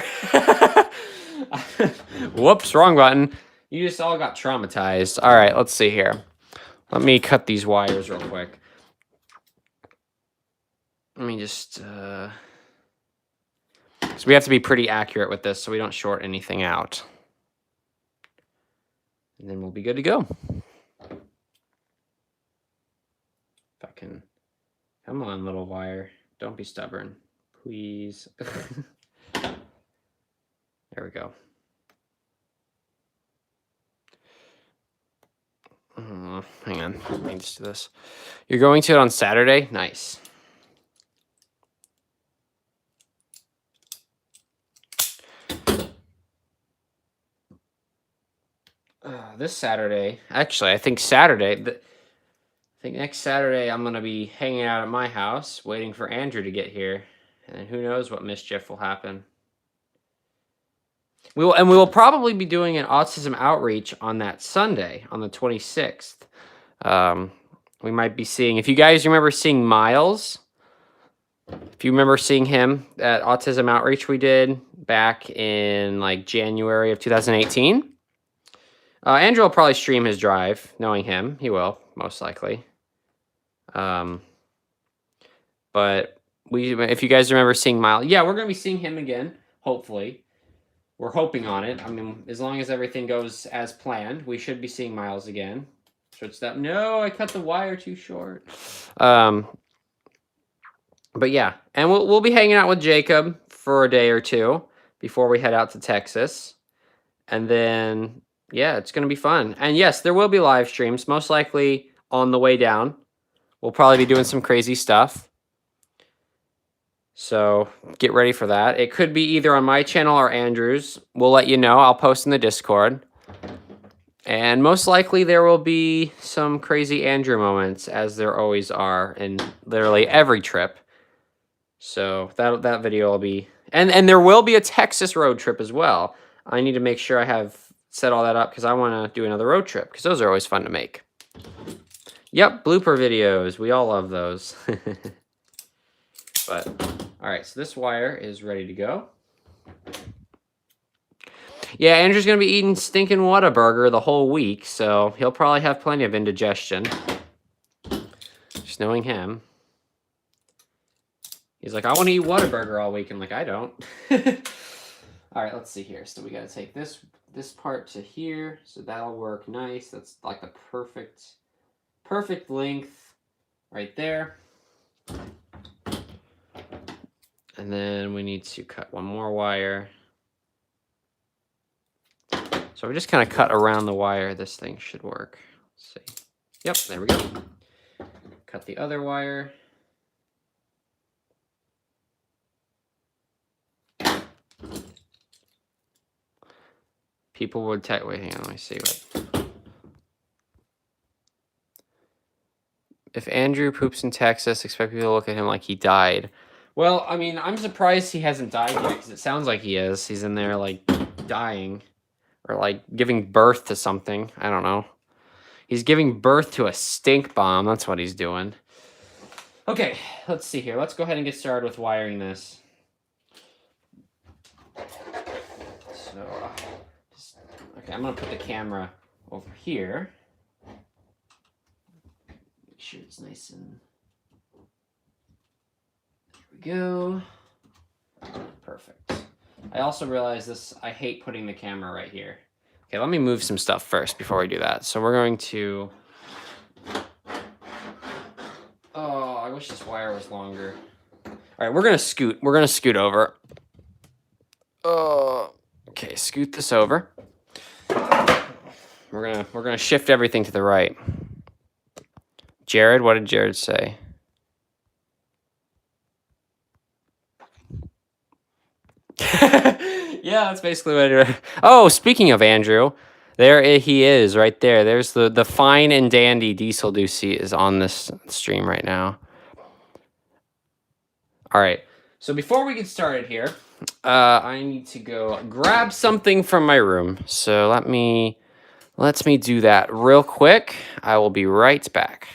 [SPEAKER 1] Whoops, wrong button. You just all got traumatized. All right, let's see here. Let me cut these wires real quick. Let me just... So we have to be pretty accurate with this so we don't short anything out. And then we'll be good to go. If I can... Come on, little wire. Don't be stubborn. Please. There we go. Hang on. Let me just do this. You're going to it on Saturday? Nice. This Saturday, actually, I think next Saturday I'm going to be hanging out at my house, waiting for Andrew to get here. And who knows what mischief will happen. We will probably be doing an autism outreach on that Sunday, on the 26th. We might be seeing, if you guys remember seeing Miles, if you remember seeing him at Autism Outreach we did back in like January of 2018. Andrew will probably stream his drive, knowing him. He will, most likely. But if you guys remember seeing Miles, yeah, we're going to be seeing him again, hopefully. We're hoping on it. I mean, as long as everything goes as planned, we should be seeing Miles again. Switch that. No, I cut the wire too short. But yeah, and we'll be hanging out with Jacob for a day or two before we head out to Texas. And then, yeah, it's going to be fun. And yes, there will be live streams, most likely on the way down. We'll probably be doing some crazy stuff. So get ready for that. It could be either on my channel or Andrew's. We'll let you know. I'll post in the Discord. And most likely there will be some crazy Andrew moments, as there always are in literally every trip. So that video will be... And there will be a Texas road trip as well. I need to make sure I have set all that up because I want to do another road trip because those are always fun to make. Yep, blooper videos. We all love those. But, all right, so this wire is ready to go. Yeah, Andrew's going to be eating stinking Whataburger the whole week, so he'll probably have plenty of indigestion. Just knowing him. He's like, I want to eat Whataburger all week. I'm like, I don't. All right, let's see here. So we got to take this part to here, so that'll work nice. That's like the perfect length right there. And then we need to cut one more wire. So we just kind of cut around the wire. This thing should work. Let's see. Yep, there we go. Cut the other wire. People would wait, hang on, let me see what. If Andrew poops in Texas, expect people to look at him like he died. Well, I mean, I'm surprised he hasn't died yet because it sounds like he is. He's in there like dying or like giving birth to something. I don't know. He's giving birth to a stink bomb. That's what he's doing. Okay, let's see here. Let's go ahead and get started with wiring this. So, okay, I'm gonna put the camera over here. Make sure it's nice and. There we go. Perfect. I also realized this. I hate putting the camera right here. Okay, let me move some stuff first before we do that. So we're going to. Oh, I wish this wire was longer. All right, we're gonna scoot. We're gonna scoot over. Okay, scoot this over. We're gonna shift everything to the right. Jared, what did Jared say? Yeah, that's basically what it is. Oh, speaking of Andrew, there he is right there. There's the fine and dandy Diesel Ducey is on this stream right now. All right. So before we get started here, I need to go grab something from my room. So let me do that real quick. I will be right back.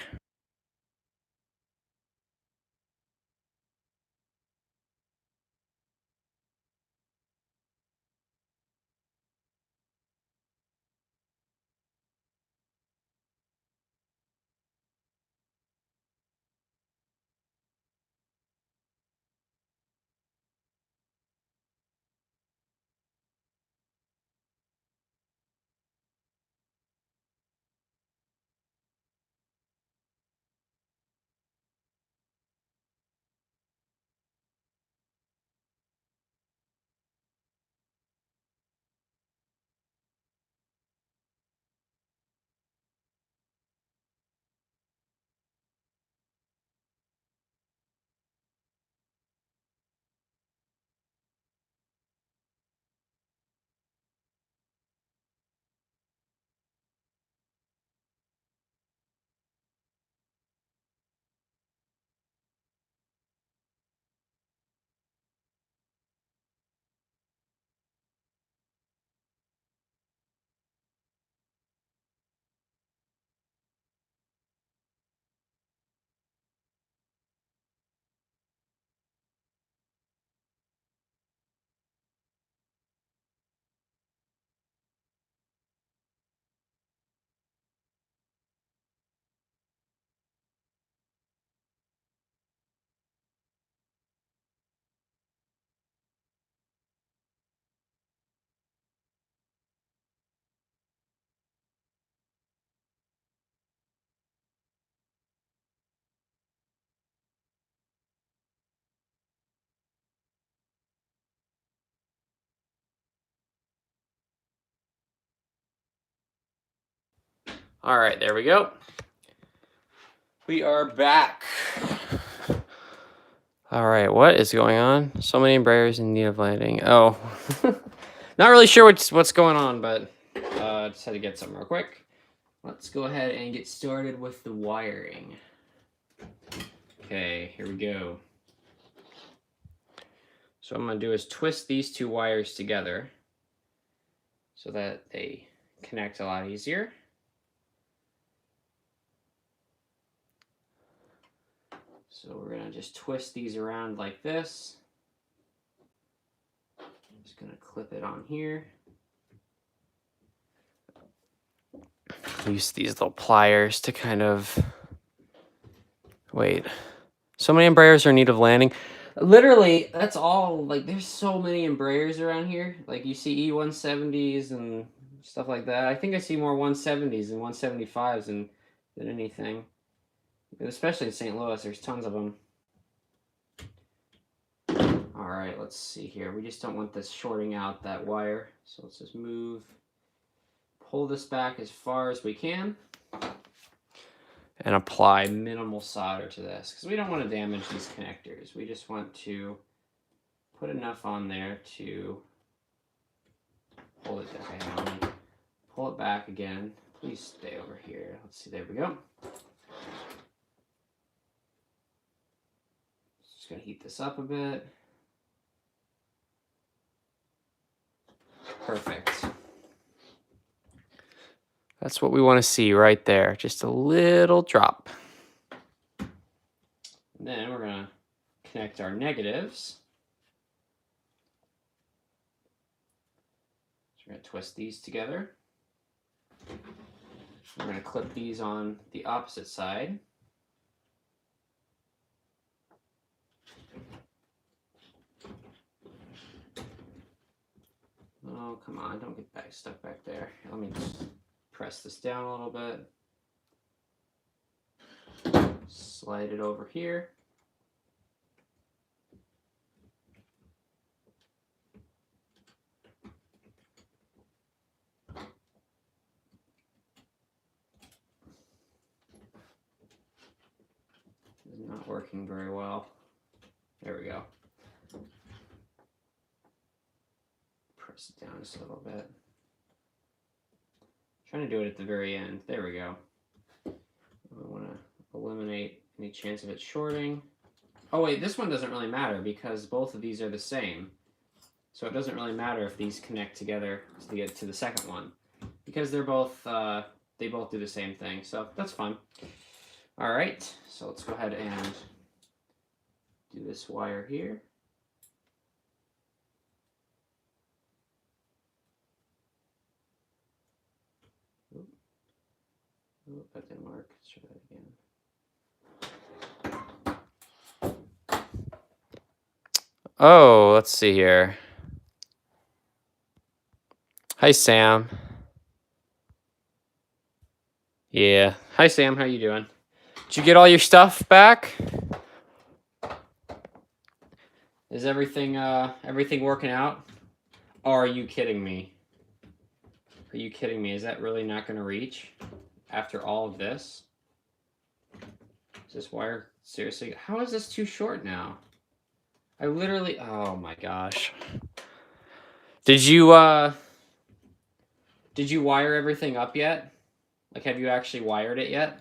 [SPEAKER 1] All right, there we go. We are back. All right, what is going on? So many Embraers in need of landing. Oh, not really sure what's going on, but just had to get something real quick. Let's go ahead and get started with the wiring. Okay, here we go. So what I'm gonna do is twist these two wires together so that they connect a lot easier. So we're gonna just twist these around like this. I'm just gonna clip it on here. Use these little pliers to kind of, wait. So many Embraers are in need of landing. Literally, that's all, like, there's so many Embraers around here. Like, you see E170s and stuff like that. I think I see more 170s and 175s than anything. Especially in St. Louis, there's tons of them. All right, let's see here. We just don't want this shorting out that wire. So let's just move pull this back as far as we can and apply minimal solder to this because we don't want to damage these connectors. We just want to put enough on there to hold it down. Pull it back again. Please stay over here. Let's see. There we go. Just going to heat this up a bit. Perfect. That's what we want to see right there. Just a little drop. And then we're going to connect our negatives. So we're going to twist these together. We're going to clip these on the opposite side. Oh, come on, don't get stuck back there. Let me just press this down a little bit. Slide it over here. It's not working very well. There we go. Press it down just a little bit. Trying to do it at the very end. There we go. I want to eliminate any chance of it shorting. Oh wait, this one doesn't really matter because both of these are the same. So it doesn't really matter if these connect together to get to the second one because they're both they both do the same thing. So that's fun. All right, so let's go ahead and do this wire here. Oh, that didn't work. Let's try that again. Oh, let's see here. Hi, Sam. Yeah. Hi, Sam. How you doing? Did you get all your stuff back? Is everything working out? Oh, are you kidding me? Are you kidding me? Is that really not going to reach after all of this? Is this wire seriously? How is this too short now? I literally. Oh my gosh. Did you wire everything up yet? Like, have you actually wired it yet?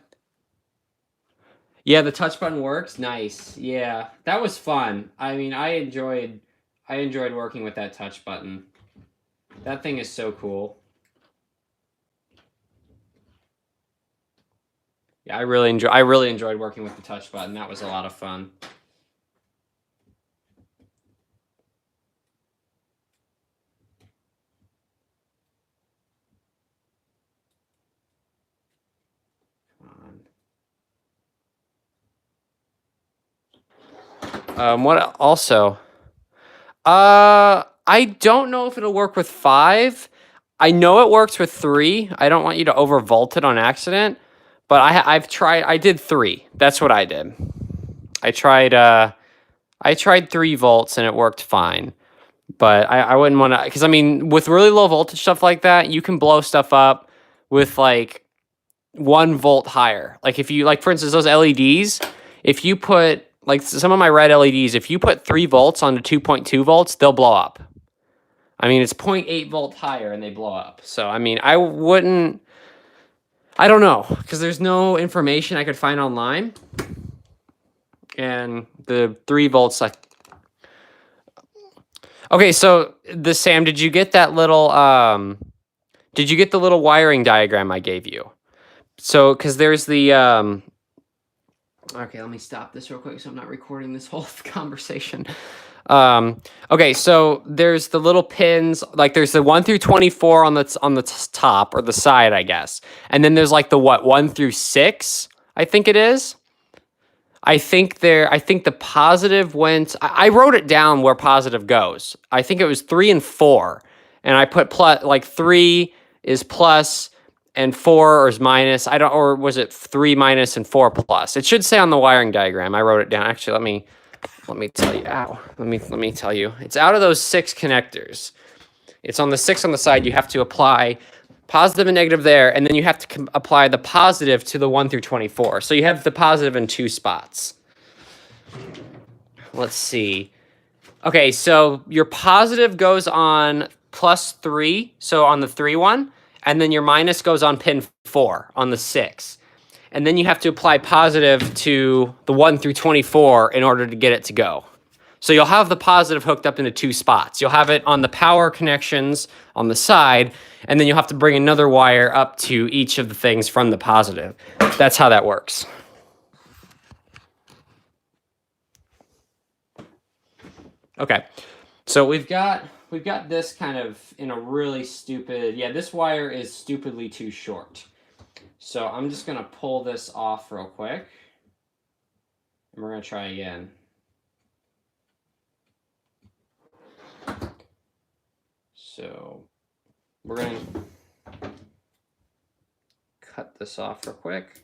[SPEAKER 1] Yeah, the touch button works. Nice. Yeah, that was fun. I mean, I enjoyed working with that touch button. That thing is so cool. Yeah, I really enjoyed working with the touch button. That was a lot of fun. What also? I don't know if it'll work with 5. I know it works with 3. I don't want you to overvolt it on accident, but I've tried. I did 3. That's what I did. I tried 3 volts and it worked fine. But I wouldn't want to, because I mean, with really low voltage stuff like that, you can blow stuff up with like 1 volt higher. Like if you, like for instance, those LEDs, if you put, like some of my red LEDs, if you put 3 volts onto 2.2 volts, they'll blow up. I mean, it's 0.8 volt higher and they blow up. So, I mean, I don't know, because there's no information I could find online. And the 3 volts, like, okay, so Sam, did you get that little, did you get the little wiring diagram I gave you? So, because there's the, okay, let me stop this real quick so I'm not recording this whole conversation. Okay, so there's the little pins, like there's the 1 through 24 on the top or the side, I guess. And then there's like the 1 through 6, I think it is. I think the positive went, I wrote it down where positive goes. I think it was 3 and 4. And I put like 3 is plus and 4 is minus. Or was it 3 minus and 4 plus? It should say on the wiring diagram. I wrote it down. Actually, let me tell you. Ow. Let me tell you. It's out of those 6 connectors. It's on the 6 on the side. You have to apply positive and negative there, and then you have to apply the positive to the 1 through 24. So you have the positive in 2 spots. Let's see. Okay, so your positive goes on +3, so on the 3 one, and then your minus goes on pin 4 on the 6. And then you have to apply positive to the 1 through 24 in order to get it to go. So you'll have the positive hooked up into 2 spots. You'll have it on the power connections on the side, and then you'll have to bring another wire up to each of the things from the positive. That's how that works. Okay, so we've got this kind of in a really stupid, yeah, this wire is stupidly too short. So I'm just gonna pull this off real quick, and we're gonna try again. So we're gonna cut this off real quick,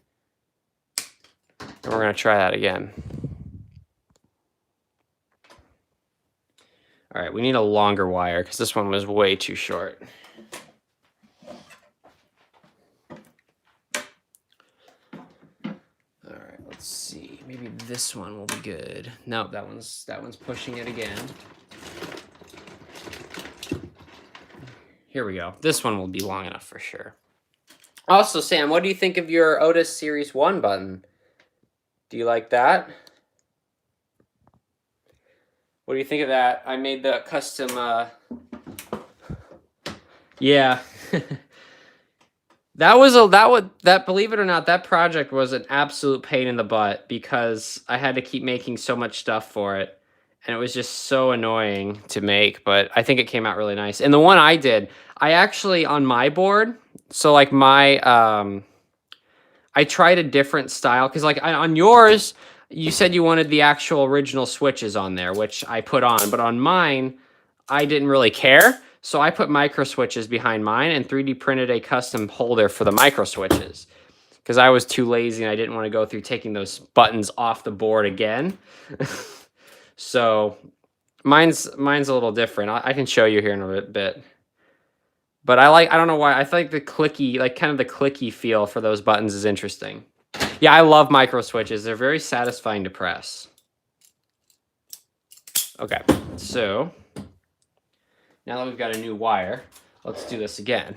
[SPEAKER 1] and we're gonna try that again. All right, we need a longer wire because this one was way too short. All right, let's see. Maybe this one will be good. No, that one's pushing it again. Here we go. This one will be long enough for sure. Also, Sam, what do you think of your Otis Series 1 button? Do you like that? What do you think of that? I made the custom, yeah. That believe it or not, that project was an absolute pain in the butt because I had to keep making so much stuff for it. And it was just so annoying to make, but I think it came out really nice. And the one I did, I actually, on my board, so like my, I tried a different style, because like on yours, you said you wanted the actual original switches on there, which I put on, but on mine, I didn't really care. So I put micro switches behind mine and 3D printed a custom holder for the micro switches because I was too lazy and I didn't want to go through taking those buttons off the board again. So mine's a little different. I can show you here in a bit. But I don't know why, I feel like the clicky, like kind of the clicky feel for those buttons is interesting. Yeah, I love micro switches. They're very satisfying to press. Okay, so now that we've got a new wire, let's do this again.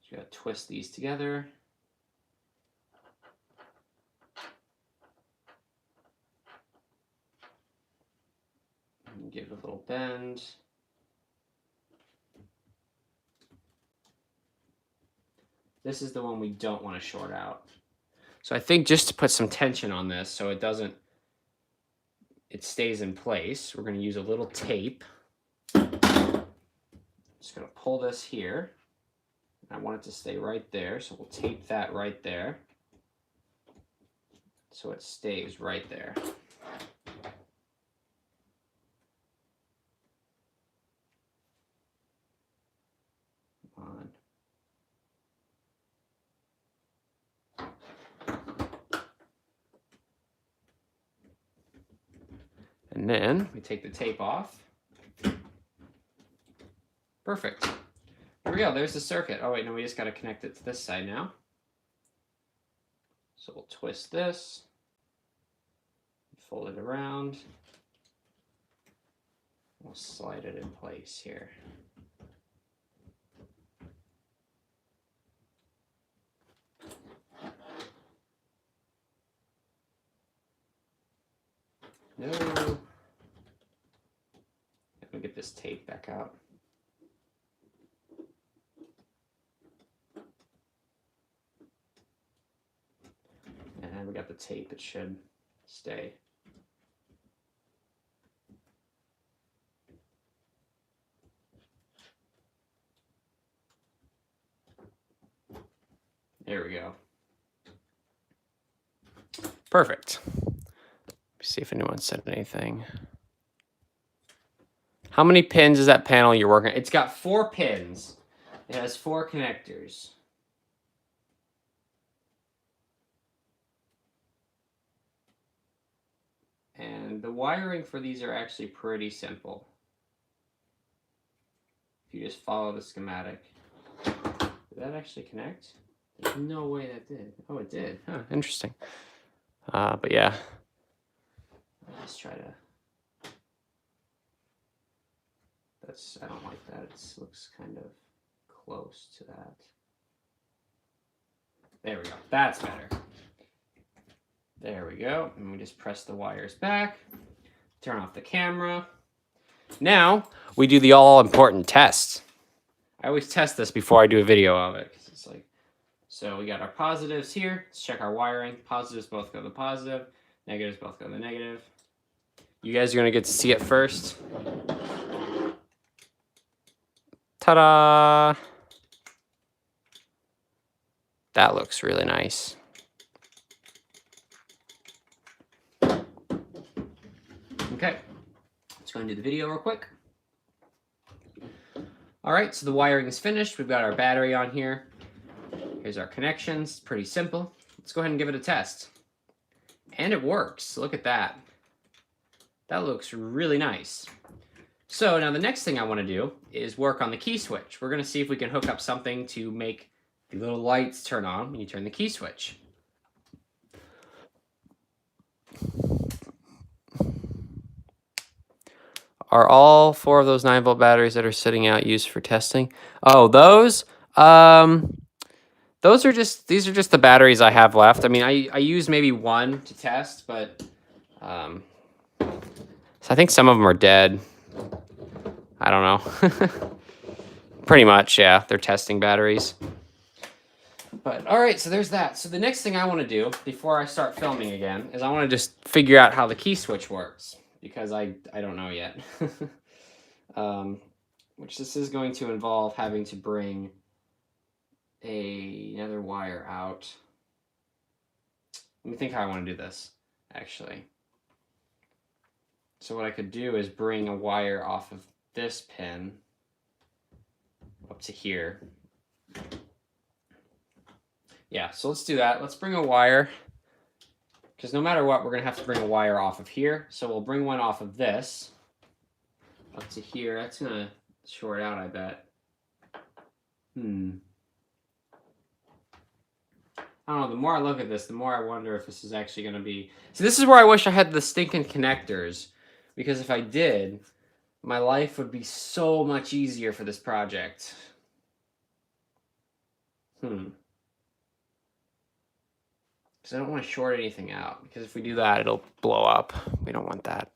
[SPEAKER 1] You gotta twist these together. And give it a little bend. This is the one we don't want to short out. So I think just to put some tension on this so it doesn't, it stays in place, we're going to use a little tape. Just going to pull this here. I want it to stay right there, so we'll tape that right there so it stays right there. On. And then we take the tape off. Perfect. Here we go, there's the circuit. Oh wait, no, we just got to connect it to this side now. So we'll twist this, fold it around, we'll slide it in place here. No. Let me get this tape back out. And we got the tape, it should stay. There we go. Perfect. See if anyone said anything. How many pins is that panel you're working on? It's got 4 pins. It has 4 connectors. And the wiring for these are actually pretty simple. If you just follow the schematic. Did that actually connect? There's no way that did. Oh, it did. Huh, interesting. But yeah. Let's try to... I don't like that. It looks kind of close to that. There we go. That's better. There we go. And we just press the wires back. Turn off the camera. Now, we do the all-important test. I always test this before I do a video of it. 'Cause it's like, so we got our positives here. Let's check our wiring. Positives both go to the positive. Negatives both go to the negative. You guys are going to get to see it first. Ta-da! That looks really nice. Okay, let's go and do the video real quick. All right, so the wiring is finished. We've got our battery on here. Here's our connections. Pretty simple. Let's go ahead and give it a test. And it works. Look at that. That looks really nice. So now the next thing I want to do is work on the key switch. We're going to see if we can hook up something to make the little lights turn on when you turn the key switch. Are all 4 of those 9-volt batteries that are sitting out used for testing? Oh, those? These are just the batteries I have left. I mean, I use maybe one to test, but so I think some of them are dead. I don't know. Pretty much, yeah. They're testing batteries. But all right, so there's that. So the next thing I want to do before I start filming again is I want to just figure out how the key switch works, because I don't know yet. Which this is going to involve having to bring another wire out. Let me think how I want to do this, actually. So what I could do is bring a wire off of this pin up to here. Yeah, so let's do that. Let's bring a wire, because no matter what, we're going to have to bring a wire off of here. So we'll bring one off of this up to here. That's going to short out, I bet. I don't know, the more I look at this, the more I wonder if this is actually going to be... See, this is where I wish I had the stinking connectors, because if I did, my life would be so much easier for this project. Because I don't want to short anything out, because if we do that, it'll blow up. We don't want that.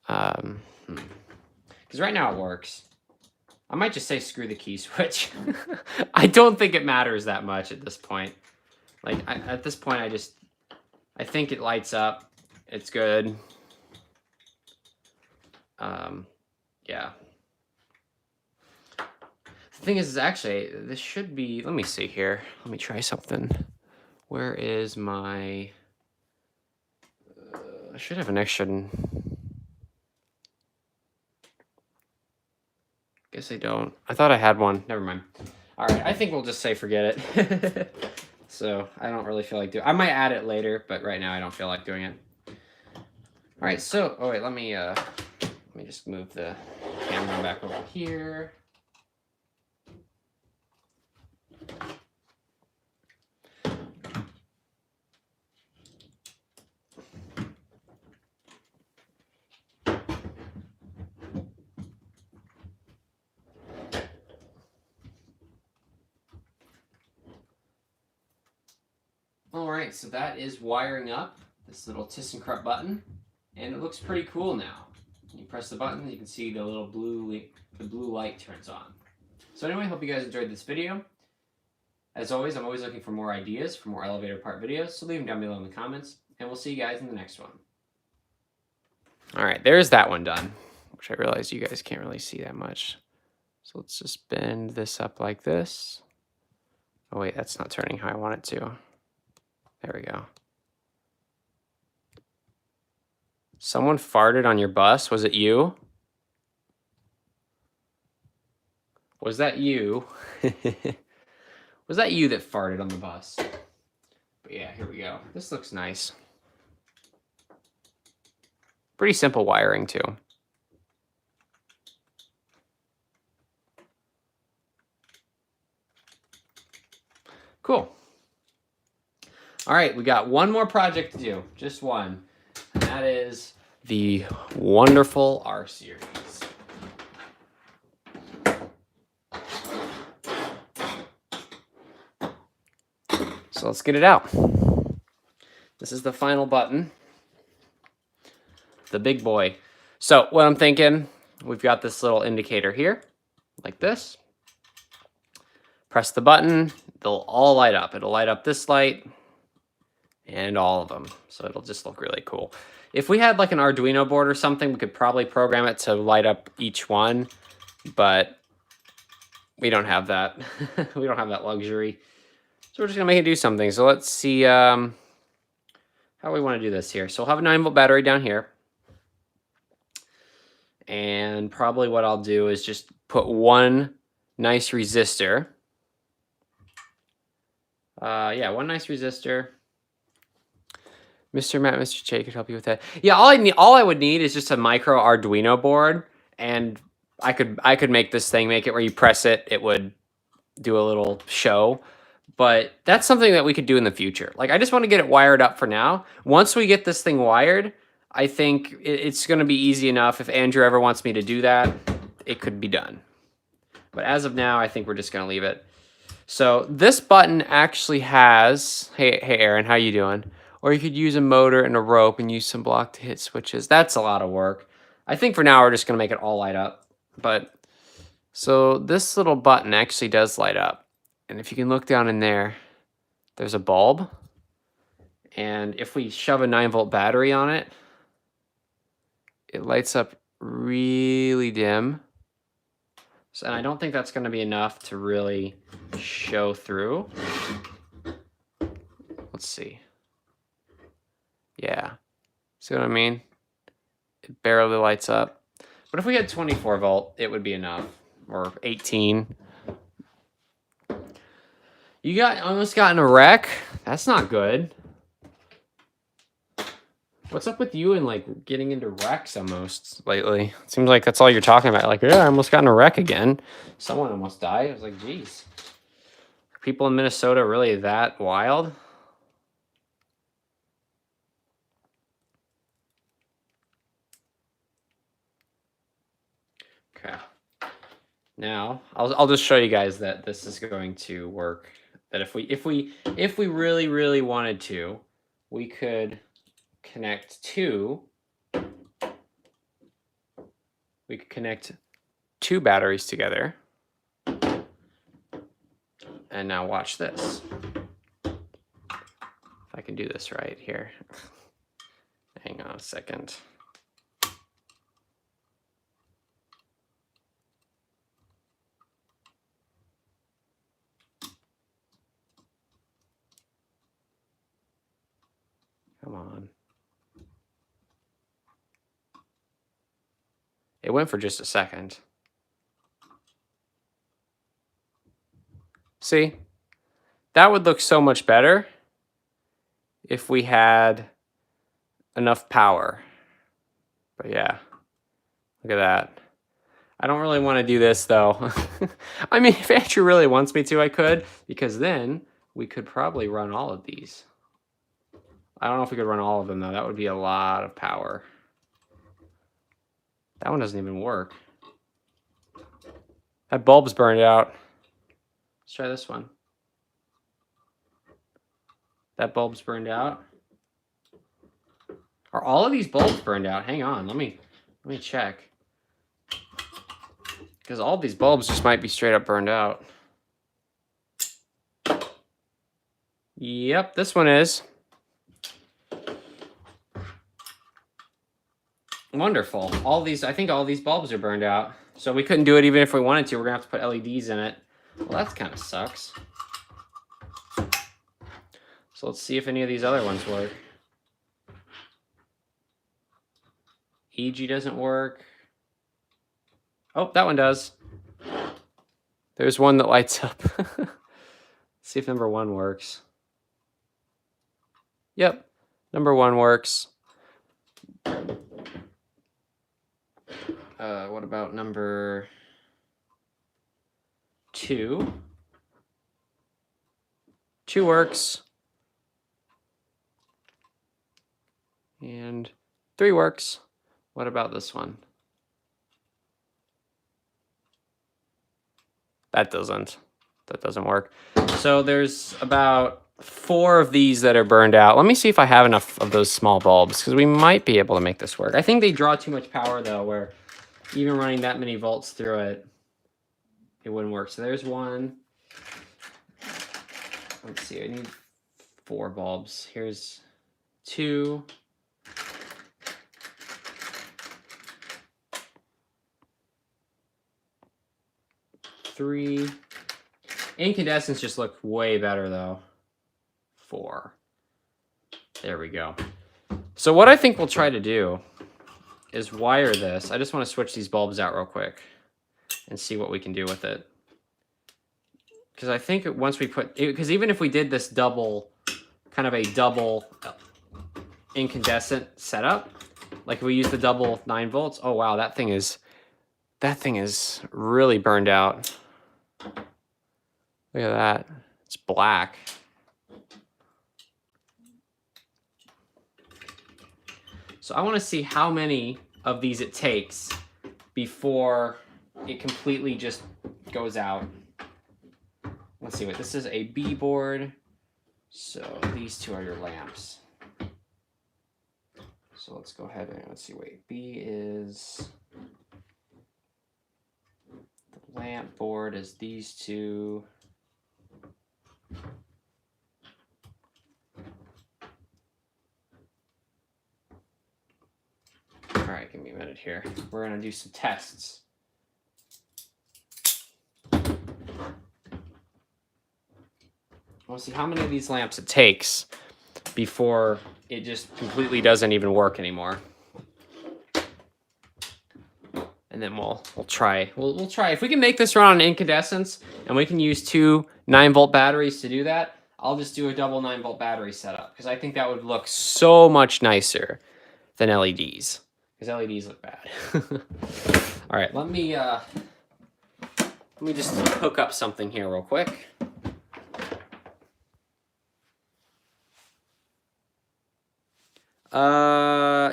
[SPEAKER 1] Because right now it works. I might just say screw the key switch. I don't think it matters that much at this point. Like, at this point, I think it lights up. It's good. Yeah. The thing is actually, this should be... Let me see here. Let me try something. Where is my... I should have an extra... Guess I don't. I thought I had one. Never mind. All right, I think we'll just say forget it. So I don't really feel like doing... I might add it later, but right now I don't feel like doing it. All right, so... Oh, wait, let me just move the camera back over here. All right, so that is wiring up this little ThyssenKrupp button, and it looks pretty cool now. You press the button, you can see the little blue light turns on. So anyway, hope you guys enjoyed this video. As always, I'm always looking for more ideas for more elevator part videos, so leave them down below in the comments, and we'll see you guys in the next one. All right, there's that one done, which I realize you guys can't really see that much. So let's just bend this up like this. Oh wait, that's not turning how I want it to. There we go. Someone farted on your bus? Was it you? Was that you? Was that you that farted on the bus? But yeah, here we go. This looks nice. Pretty simple wiring too. Cool. All right, we got one more project to do, just one. And that is the wonderful R series. So let's get it out. This is the final button. The big boy. So what I'm thinking, we've got this little indicator here, like this. Press the button, they'll all light up. It'll light up this light and all of them. So it'll just look really cool. If we had like an Arduino board or something, we could probably program it to light up each one, but we don't have that. We don't have that luxury. So we're just gonna make it do something. So let's see how we wanna do this here. So we'll have a 9-volt battery down here. And probably what I'll do is just put one nice resistor. Yeah, one nice resistor. Mr. Matt, Mr. Che could help you with that. Yeah, all I would need is just a micro Arduino board, and I could make this thing, make it where you press it, it would do a little show. But that's something that we could do in the future. Like, I just want to get it wired up for now. Once we get this thing wired, I think it's going to be easy enough. If Andrew ever wants me to do that, it could be done. But as of now, I think we're just going to leave it. So this button actually has, hey Aaron, how you doing? Or you could use a motor and a rope and use some block to hit switches. That's a lot of work. I think for now we're just going to make it all light up. But so this little button actually does light up. And if you can look down in there, there's a bulb. And if we shove a 9-volt battery on it, it lights up really dim. So, and I don't think that's going to be enough to really show through. Let's see. Yeah. See what I mean? It barely lights up. But if we had 24 volt, it would be enough. Or 18. You almost got in a wreck? That's not good. What's up with you and like getting into wrecks almost lately? It seems like that's all you're talking about. Like, yeah, I almost got in a wreck again. Someone almost died. I was like, geez. Are people in Minnesota really that wild? Okay. Now I'll just show you guys that this is going to work. That if we really wanted to, we could connect two batteries together. And now watch this. If I can do this right here. Hang on a second. Come on. It went for just a second. See? That would look so much better if we had enough power. But yeah, look at that. I don't really want to do this though. I mean, if Andrew really wants me to, I could, because then we could probably run all of these. I don't know if we could run all of them though. That would be a lot of power. That one doesn't even work. That bulb's burned out. Let's try this one. That bulb's burned out. Are all of these bulbs burned out? Hang on, let me check. Because all of these bulbs just might be straight up burned out. Yep, this one is. Wonderful. I think all these bulbs are burned out. So we couldn't do it even if we wanted to. We're gonna have to put LEDs in it. Well, that kind of sucks. So let's see if any of these other ones work. EG doesn't work. Oh, that one does. There's one that lights up. See if number 1 works. Yep, number 1 works. What about number 2? 2 works. And 3 works. What about this one? That doesn't work. So there's about 4 of these that are burned out. Let me see if I have enough of those small bulbs, because we might be able to make this work. I think they draw too much power, though, where even running that many volts through it, it wouldn't work. So there's 1. Let's see, I need 4 bulbs. Here's 2. 3. Incandescents just look way better, though. 4. There we go. So what I think we'll try to do is wire this. I just want to switch these bulbs out real quick and see what we can do with it. Because I think once we put... Because even if we did this double, kind of a double incandescent setup, like if we use the double 9 volts, oh wow, that thing is really burned out. Look at that. It's black. So I want to see how many of these it takes before it completely just goes out. Let's see, wait, this is a B board. So these 2 are your lamps. So let's go ahead and let's see, wait, B is... The lamp board is these 2. All right, give me a minute here. We're gonna do some tests. I want to see how many of these lamps it takes before it just completely doesn't even work anymore. And then we'll try. We'll try. If we can make this run on incandescents and we can use 2 9-volt batteries to do that, I'll just do a double 9-volt battery setup, because I think that would look so much nicer than LEDs. Because LEDs look bad. All right, let me just hook up something here real quick.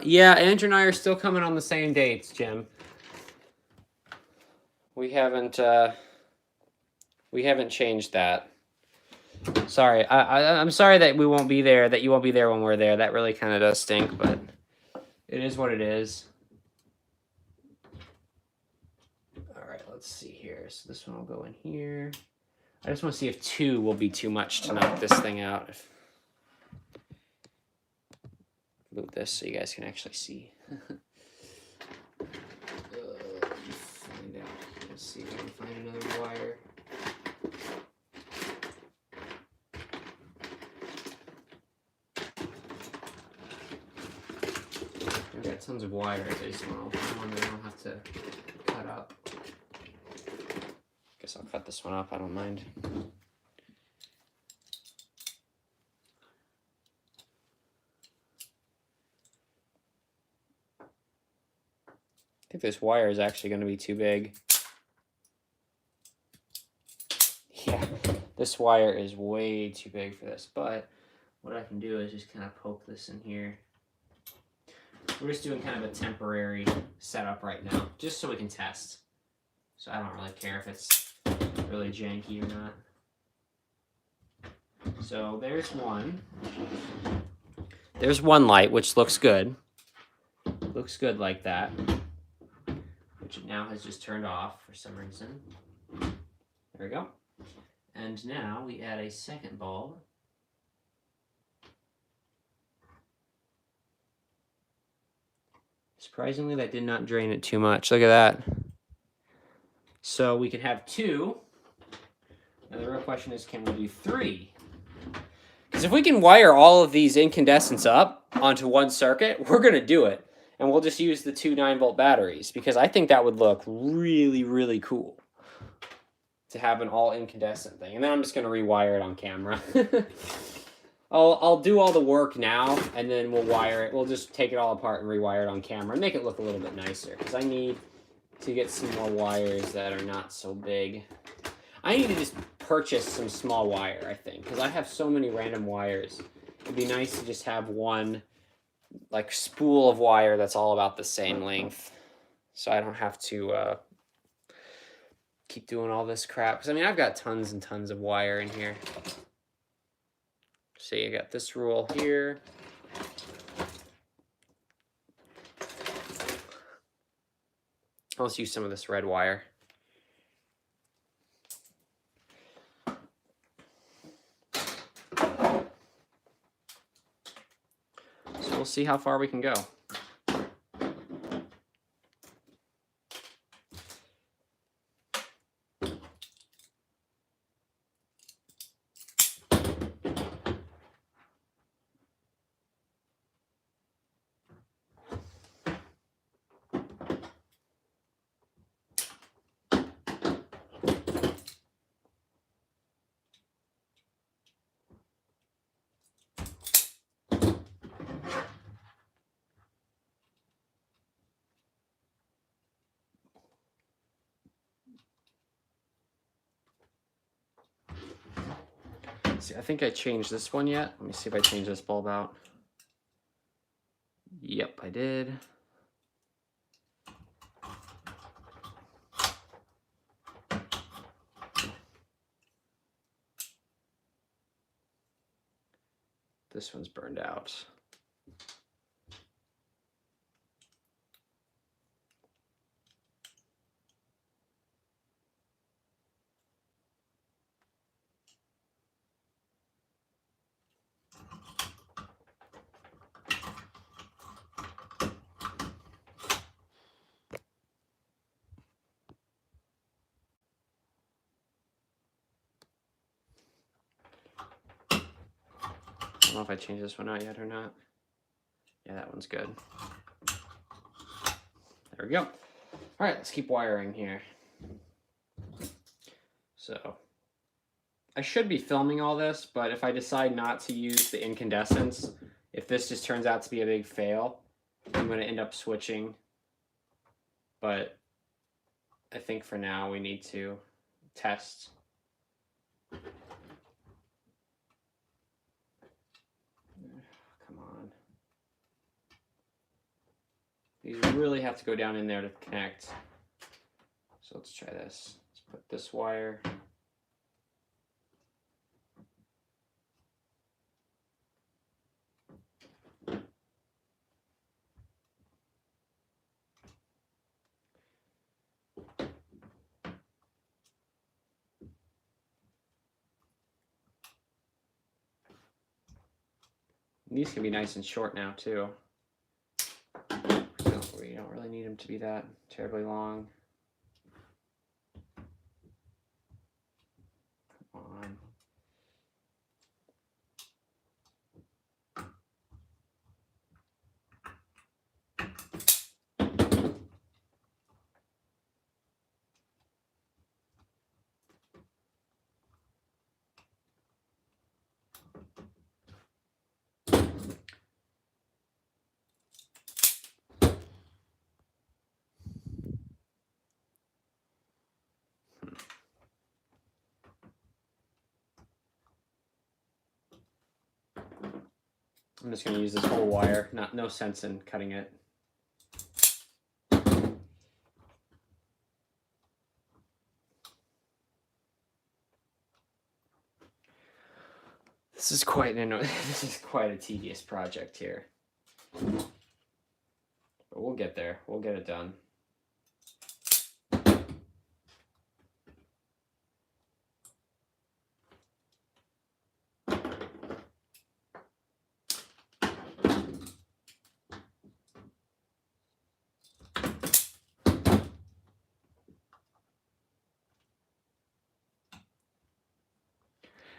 [SPEAKER 1] Yeah, Andrew and I are still coming on the same dates, Jim. We haven't changed that. Sorry, I'm sorry that we won't be there, that you won't be there when we're there. That really kind of does stink, but it is what it is. All right, let's see here. So this one will go in here. I just want to see if 2 will be too much to knock this thing out. Move this so you guys can actually see. Find out. Let's see if I can find another wire. I've got tons of wires. I just want one that I don't have to cut up. Guess I'll cut this one up. I don't mind. I think this wire is actually going to be too big. Yeah, this wire is way too big for this, but what I can do is just kind of poke this in here. We're just doing kind of a temporary setup right now, just so we can test. So I don't really care if it's really janky or not. So there's one. There's one light, which looks good. Looks good like that. Which it now has just turned off for some reason. There we go. And now we add a second bulb. Surprisingly, that did not drain it too much. Look at that. So we can have 2. Now the real question is, can we do 3? Because if we can wire all of these incandescents up onto one circuit, we're going to do it. And we'll just use the 2 9-volt batteries, because I think that would look really, really cool to have an all incandescent thing. And then I'm just going to rewire it on camera. I'll do all the work now, and then we'll wire it. We'll just take it all apart and rewire it on camera and make it look a little bit nicer, because I need to get some more wires that are not so big. I need to just purchase some small wire, I think, because I have so many random wires. It'd be nice to just have one like spool of wire that's all about the same length, so I don't have to keep doing all this crap. Because I mean, I've got tons and tons of wire in here. See, I got this roll here. Let's use some of this red wire. So we'll see how far we can go. See, I think I changed this one yet. Let me see if I changed this bulb out. Yep, I did. This one's burned out. I don't know if I changed this one out yet or not. Yeah, that one's good. There we go. All right, let's keep wiring here. So I should be filming all this, but if I decide not to use the incandescents, if this just turns out to be a big fail, I'm going to end up switching. But I think for now we need to test. Come on. These really have to go down in there to connect. So let's try this. Let's put this wire. These can be nice and short now too. We don't really need them to be that terribly long. Come on. I'm just going to use this whole wire. No sense in cutting it. This is quite a tedious project here. But we'll get there. We'll get it done.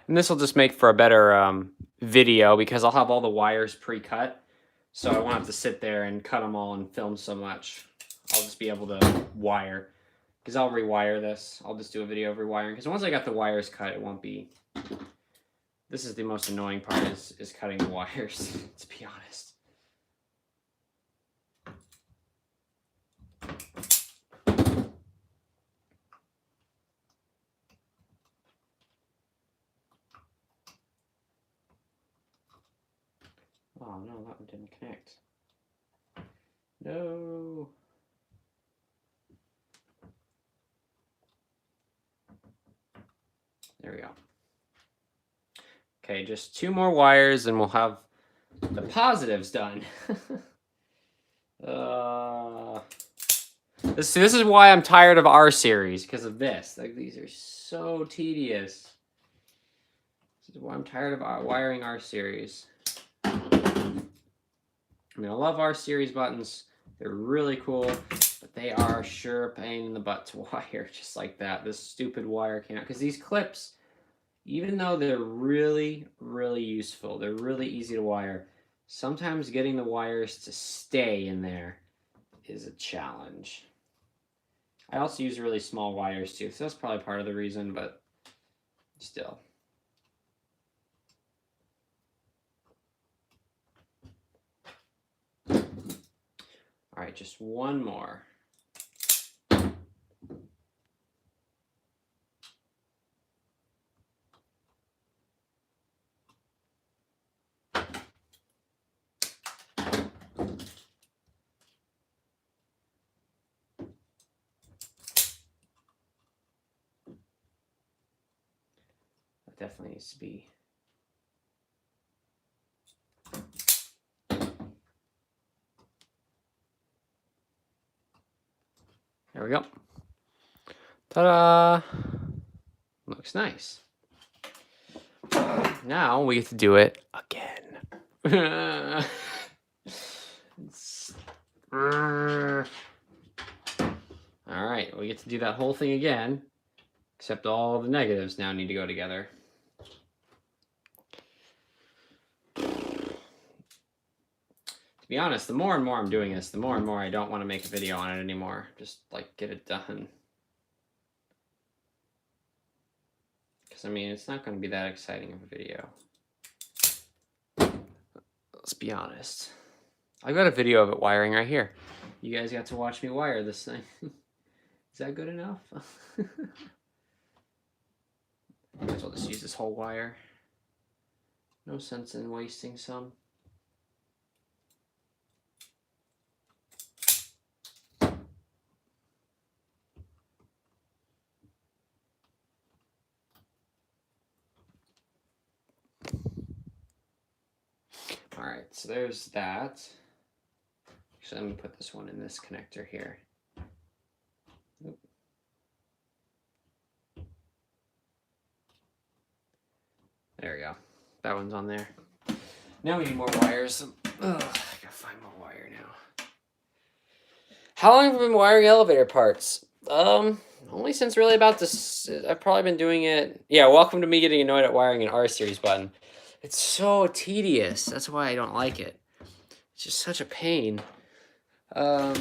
[SPEAKER 1] And this will just make for a better video because I'll have all the wires pre-cut. So I won't have to sit there and cut them all and film so much. I'll just be able to wire. Because I'll rewire this. I'll just do a video of rewiring. Because once I got the wires cut, it won't be... This is the most annoying part is cutting the wires, to be honest. didn't connect. No. There we go. Okay, just 2 more wires and we'll have the positives done. This is why I'm tired of R series, because of this. Like, these are so tedious. This is why I'm tired of wiring R series. I mean, I love R series buttons. They're really cool, but they are sure a pain in the butt to wire, just like that. This stupid wire can't, because these clips, even though they're really, really useful, they're really easy to wire, sometimes getting the wires to stay in there is a challenge. I also use really small wires too, so that's probably part of the reason, but still. All right, just one more. That definitely needs to be. There we go. Ta-da! Looks nice. Now we get to do it again. All right, we get to do that whole thing again, except all the negatives now need to go together. To be honest, the more and more I'm doing this, the more and more I don't want to make a video on it anymore. Just, like, get it done. Because, I mean, it's not going to be that exciting of a video. Let's be honest. I've got a video of it wiring right here. You guys got to watch me wire this thing. Is that good enough? Might as well just use this whole wire. No sense in wasting some. All right, so there's that. Actually, let me put this one in this connector here. Oop. There we go. That one's on there. Now we need more wires. Ugh, I gotta find more wire now. How long have I been wiring elevator parts? Only since really about this. I've probably been doing it. Yeah, welcome to me getting annoyed at wiring an R series button. It's so tedious. That's why I don't like it. It's just such a pain. I've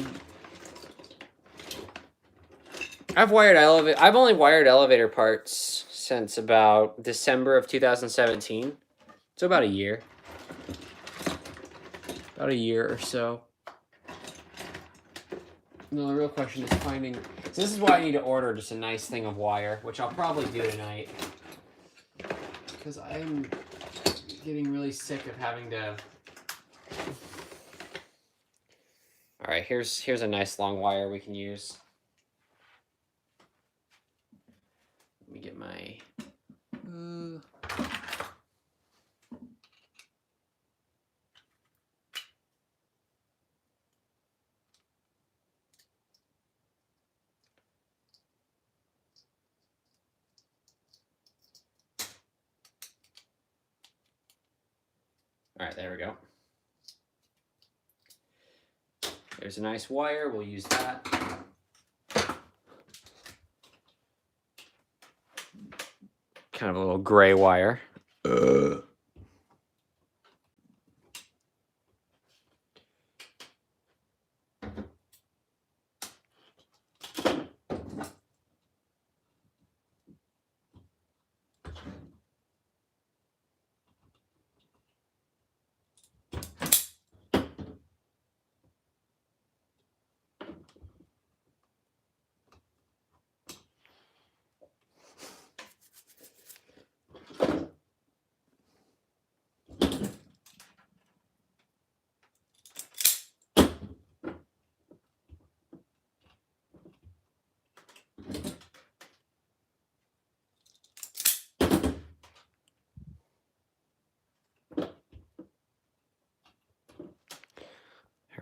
[SPEAKER 1] only wired elevator parts since about December of 2017. So about a year. About a year or so. No, the real question is finding. So this is why I need to order just a nice thing of wire, which I'll probably do tonight. Because I'm getting really sick of having to. All right, here's a nice long wire we can use. Let me get my. All right, there we go. There's a nice wire. We'll use that. Kind of a little gray wire.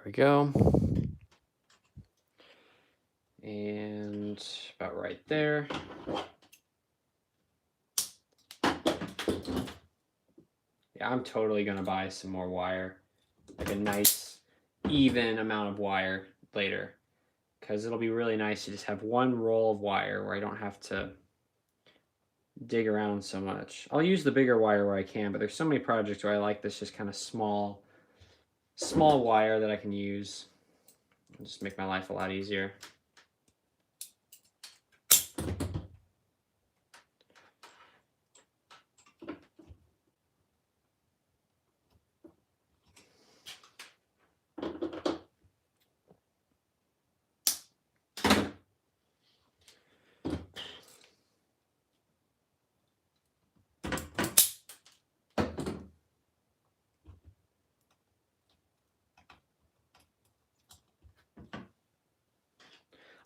[SPEAKER 1] There we go. And about right there. Yeah, I'm totally going to buy some more wire. Like a nice, even amount of wire later. Because it'll be really nice to just have one roll of wire where I don't have to dig around so much. I'll use the bigger wire where I can, but there's so many projects where I like this just kind of small wire that I can use. It'll just make my life a lot easier.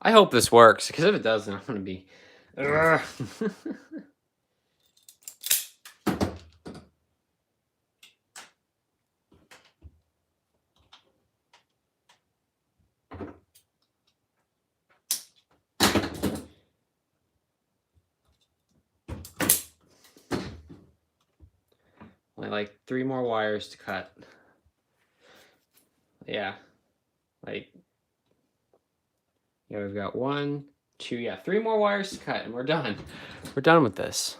[SPEAKER 1] I hope this works, because if it doesn't, I'm going to be... Only like 3 more wires to cut. Yeah. Like, yeah, we've got 1, 2, yeah, 3 more wires to cut, and we're done. We're done with this.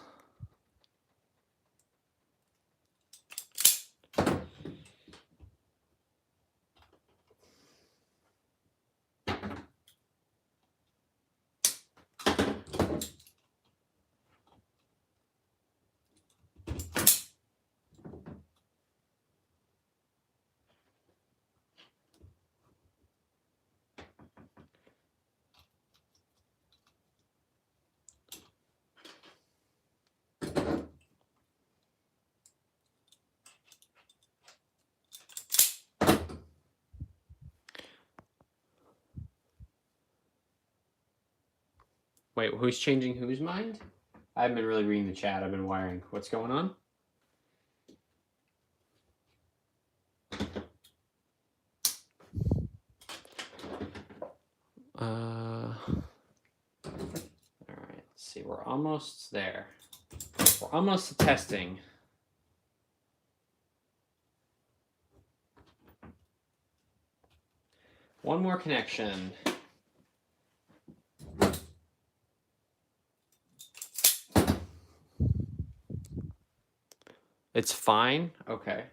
[SPEAKER 1] Wait, who's changing whose mind? I haven't been really reading the chat. I've been wiring. What's going on? All right, let's see. We're almost there. We're almost to testing. One more connection. It's fine? Okay.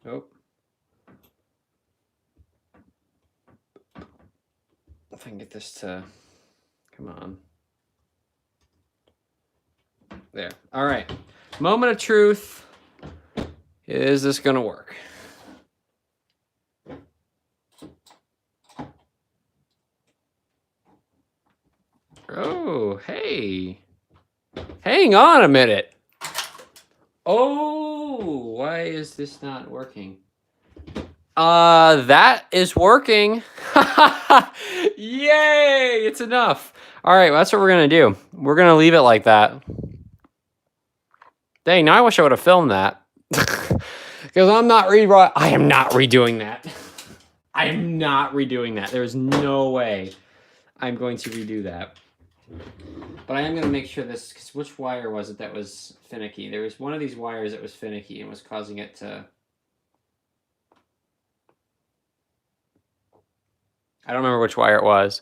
[SPEAKER 1] Nope. If I can get this to... Come on. There. All right. Moment of truth. Is this going to work? Oh, hey. Hang on a minute. Oh, why is this not working? That is working. Yay, it's enough. All right, well, that's what we're going to do. We're going to leave it like that. Dang, now I wish I would have filmed that. Because I am not redoing that. I am not redoing that. There's no way I'm going to redo that. But I am going to make sure this, because which wire was it that was finicky? There was one of these wires that was finicky and was causing it to... I don't remember which wire it was.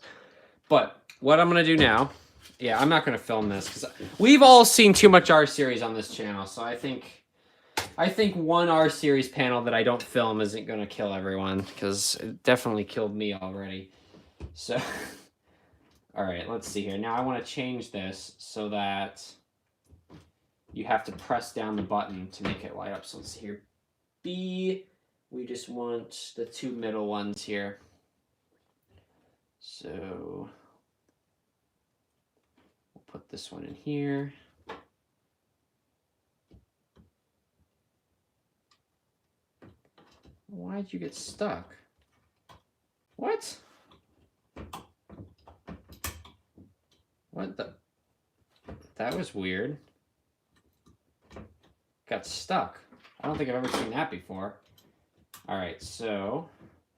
[SPEAKER 1] But what I'm going to do now... Yeah, I'm not going to film this, because we've all seen too much R-Series on this channel, so I think one R-Series panel that I don't film isn't going to kill everyone, because it definitely killed me already. So... All right, let's see here. Now I want to change this so that you have to press down the button to make it light up. So let's see here. B, we just want the 2 middle ones here. So we'll put this one in here. Why'd you get stuck? What? What the? That was weird. Got stuck. I don't think I've ever seen that before. All right, so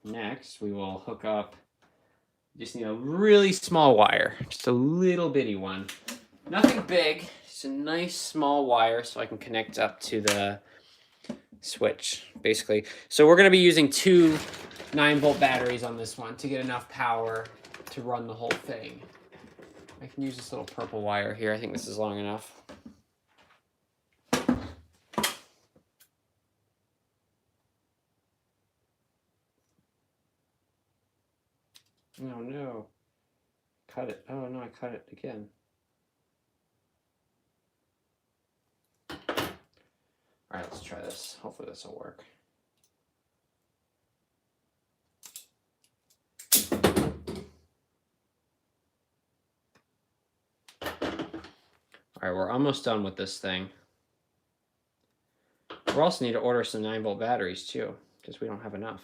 [SPEAKER 1] next we will hook up. Just need a really small wire, just a little bitty one. Nothing big, just a nice small wire so I can connect up to the switch, basically. So we're gonna be using two 9-volt batteries on this one to get enough power to run the whole thing. I can use this little purple wire here. I think this is long enough. Oh no. Cut it. Oh no, I cut it again. All right, let's try this. Hopefully this will work. All right, we're almost done with this thing. We also need to order some 9-volt batteries too, because we don't have enough.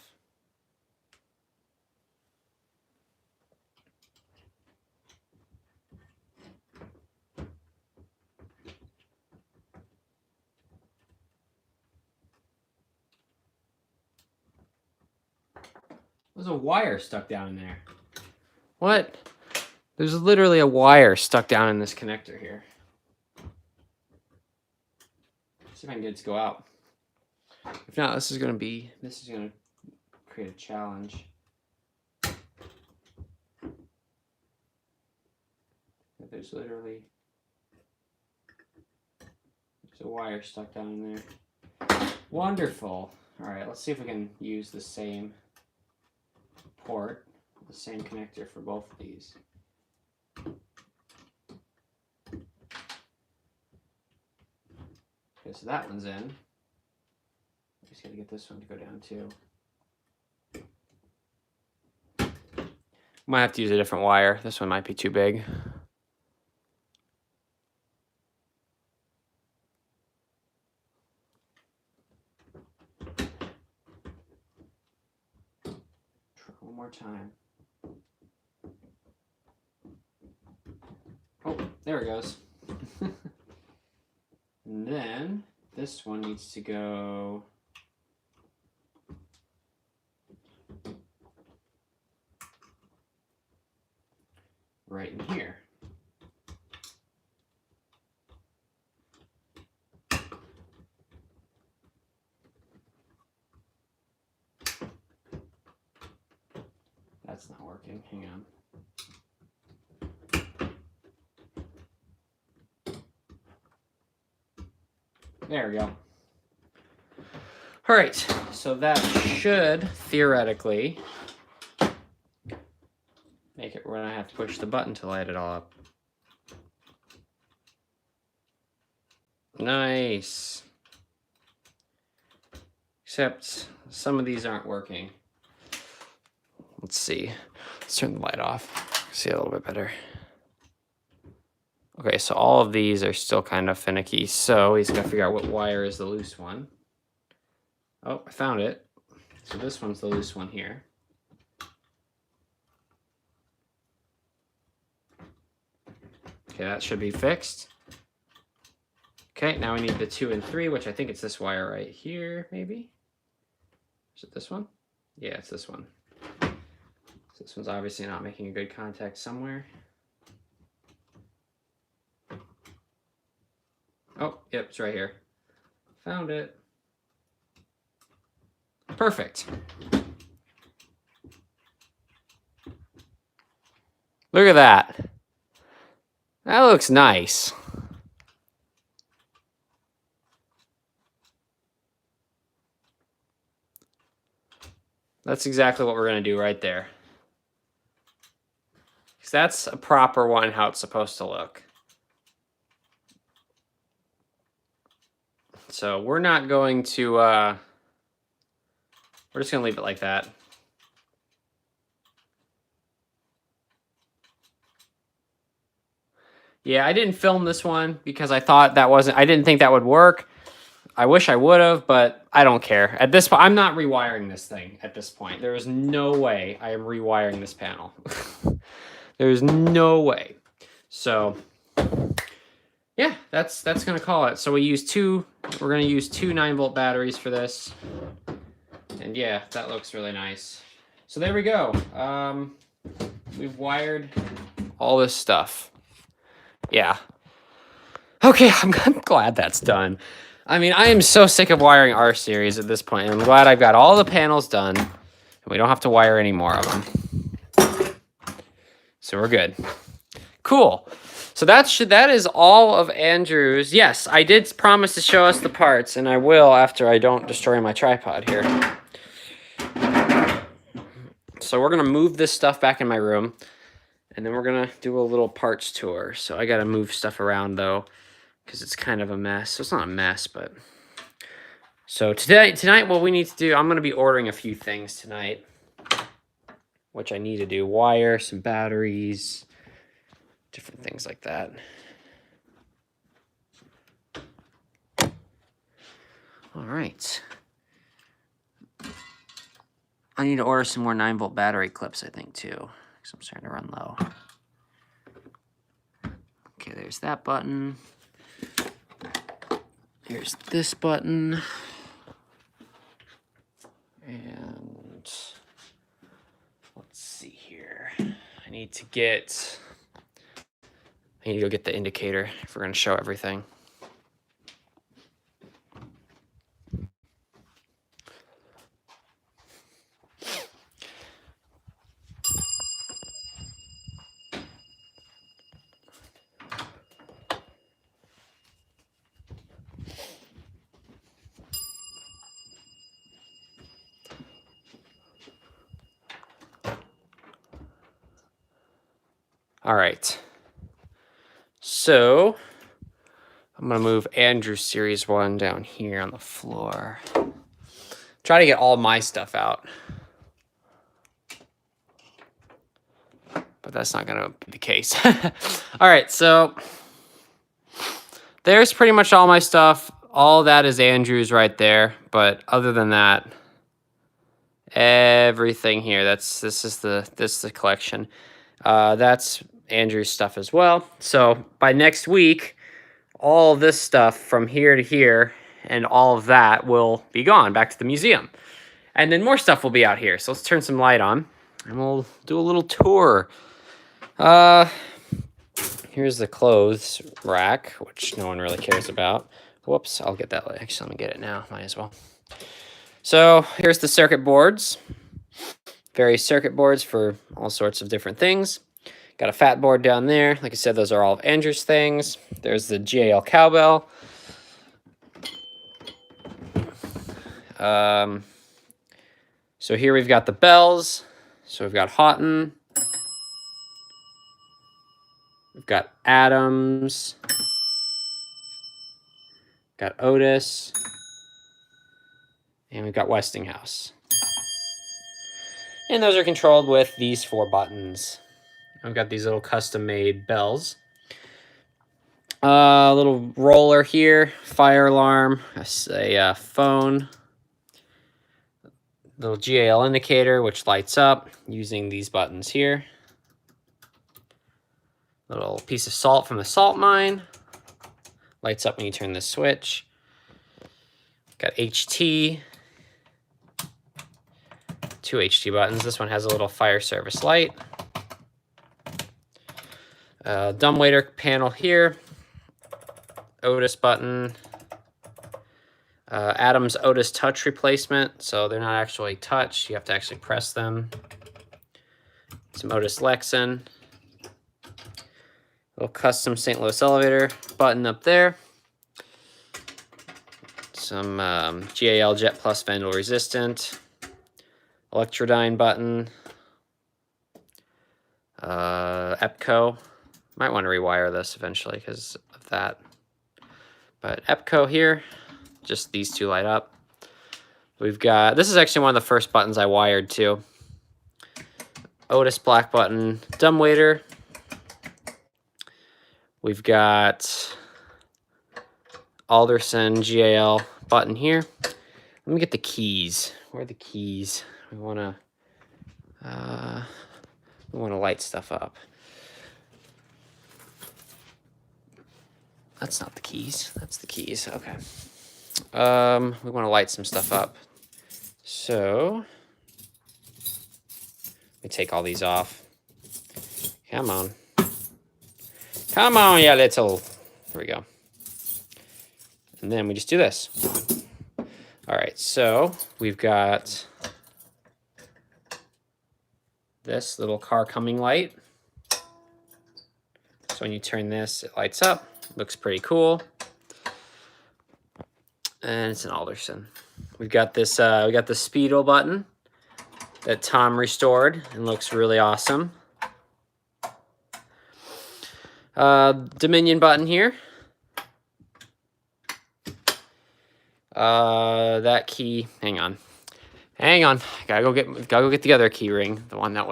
[SPEAKER 1] There's a wire stuck down in there. What? There's literally a wire stuck down in this connector here. See if I can get it to go out. If not, this is gonna create a challenge. There's a wire stuck down in there. Wonderful. All right, let's see if we can use the same port, the same connector for both of these. Okay, so that one's in. Just gotta get this one to go down too. Might have to use a different wire. This one might be too big. Try one more time. Oh, there it goes. And then this one needs to go right in here. That's not working. Hang on. There we go. All right, so that should theoretically make it where I have to push the button to light it all up. Nice. Except some of these aren't working. Let's see. Let's turn the light off. See a little bit better. Okay, so all of these are still kind of finicky, so he's got to figure out what wire is the loose one. Oh, I found it. So this one's the loose one here. Okay, that should be fixed. Okay, now we need the 2 and 3, which I think it's this wire right here, maybe? Is it this one? Yeah, it's this one. So this one's obviously not making a good contact somewhere. Oh, yep, it's right here. Found it. Perfect. Look at that. That looks nice. That's exactly what we're going to do right there. Because that's a proper one, how it's supposed to look. So we're not going to, we're just going to leave it like that. Yeah, I didn't film this one because I thought I didn't think that would work. I wish I would have, but I don't care. At this point, I'm not rewiring this thing at this point. There is no way I am rewiring this panel. There's no way. So yeah, that's gonna call it. So we're gonna use two 9-volt batteries for this. And yeah, that looks really nice. So there we go. We've wired all this stuff. Yeah. Okay, I'm glad that's done. I mean, I am so sick of wiring R series at this point. I'm glad I've got all the panels done. And we don't have to wire any more of them. So we're good. Cool. So that is all of Andrew's. Yes, I did promise to show us the parts, and I will after I don't destroy my tripod here. So we're going to move this stuff back in my room, and then we're going to do a little parts tour. So I got to move stuff around, though, because it's kind of a mess. So it's not a mess, but... So tonight, what we need to do, I'm going to be ordering a few things tonight, which I need to do. Wire, some batteries, different things like that. All right. I need to order some more 9-volt battery clips, I think, too, because I'm starting to run low. Okay, there's that button. Here's this button. And let's see here. I need to go get the indicator if we're going to show everything. All right. So I'm going to move Andrew Series 1 down here on the floor. Try to get all my stuff out. But that's not going to be the case. All right, so there's pretty much all my stuff. All that is Andrew's right there. But other than that, everything here, this is the collection. That's Andrew's stuff as well. So by next week, all this stuff from here to here and all of that will be gone back to the museum. And then more stuff will be out here. So let's turn some light on and we'll do a little tour. Here's the clothes rack, which no one really cares about. Whoops, I'll get that later. Actually, let me get it now. Might as well. So here's the circuit boards. Various circuit boards for all sorts of different things. Got a fat board down there. Like I said, those are all of Andrew's things. There's the GAL cowbell. So here we've got the bells. So we've got Houghton. We've got Adams. Got Otis. And we've got Westinghouse. And those are controlled with these 4 buttons. I've got these little custom-made bells. A little roller here, fire alarm, a phone, little GAL indicator, which lights up using these buttons here. Little piece of salt from the salt mine. Lights up when you turn this switch. Got HT. 2 HT buttons. This one has a little fire service light. Dumbwaiter panel here. Otis button. Adams Otis touch replacement. So they're not actually touch. You have to actually press them. Some Otis Lexan. Little custom St. Louis elevator button up there. Some GAL Jet Plus vandal resistant. Electrodyne button. EPCO. Might want to rewire this eventually because of that. But EPCO here, just these 2 light up. We've got, this is actually one of the first buttons I wired too. Otis black button, dumbwaiter. We've got Alderson GAL button here. Let me get the keys. Where are the keys? We want to light stuff up. That's not the keys. That's the keys. Okay. We want to light some stuff up. So let me take all these off. Come on. Come on, you little. There we go. And then we just do this. All right, so we've got this little car coming light. So when you turn this, it lights up. Looks pretty cool. And it's an Alderson. We've got this, we got the Speedo button that Tom restored and looks really awesome. Dominion button here. That key, hang on. Gotta go get the other key ring, the one that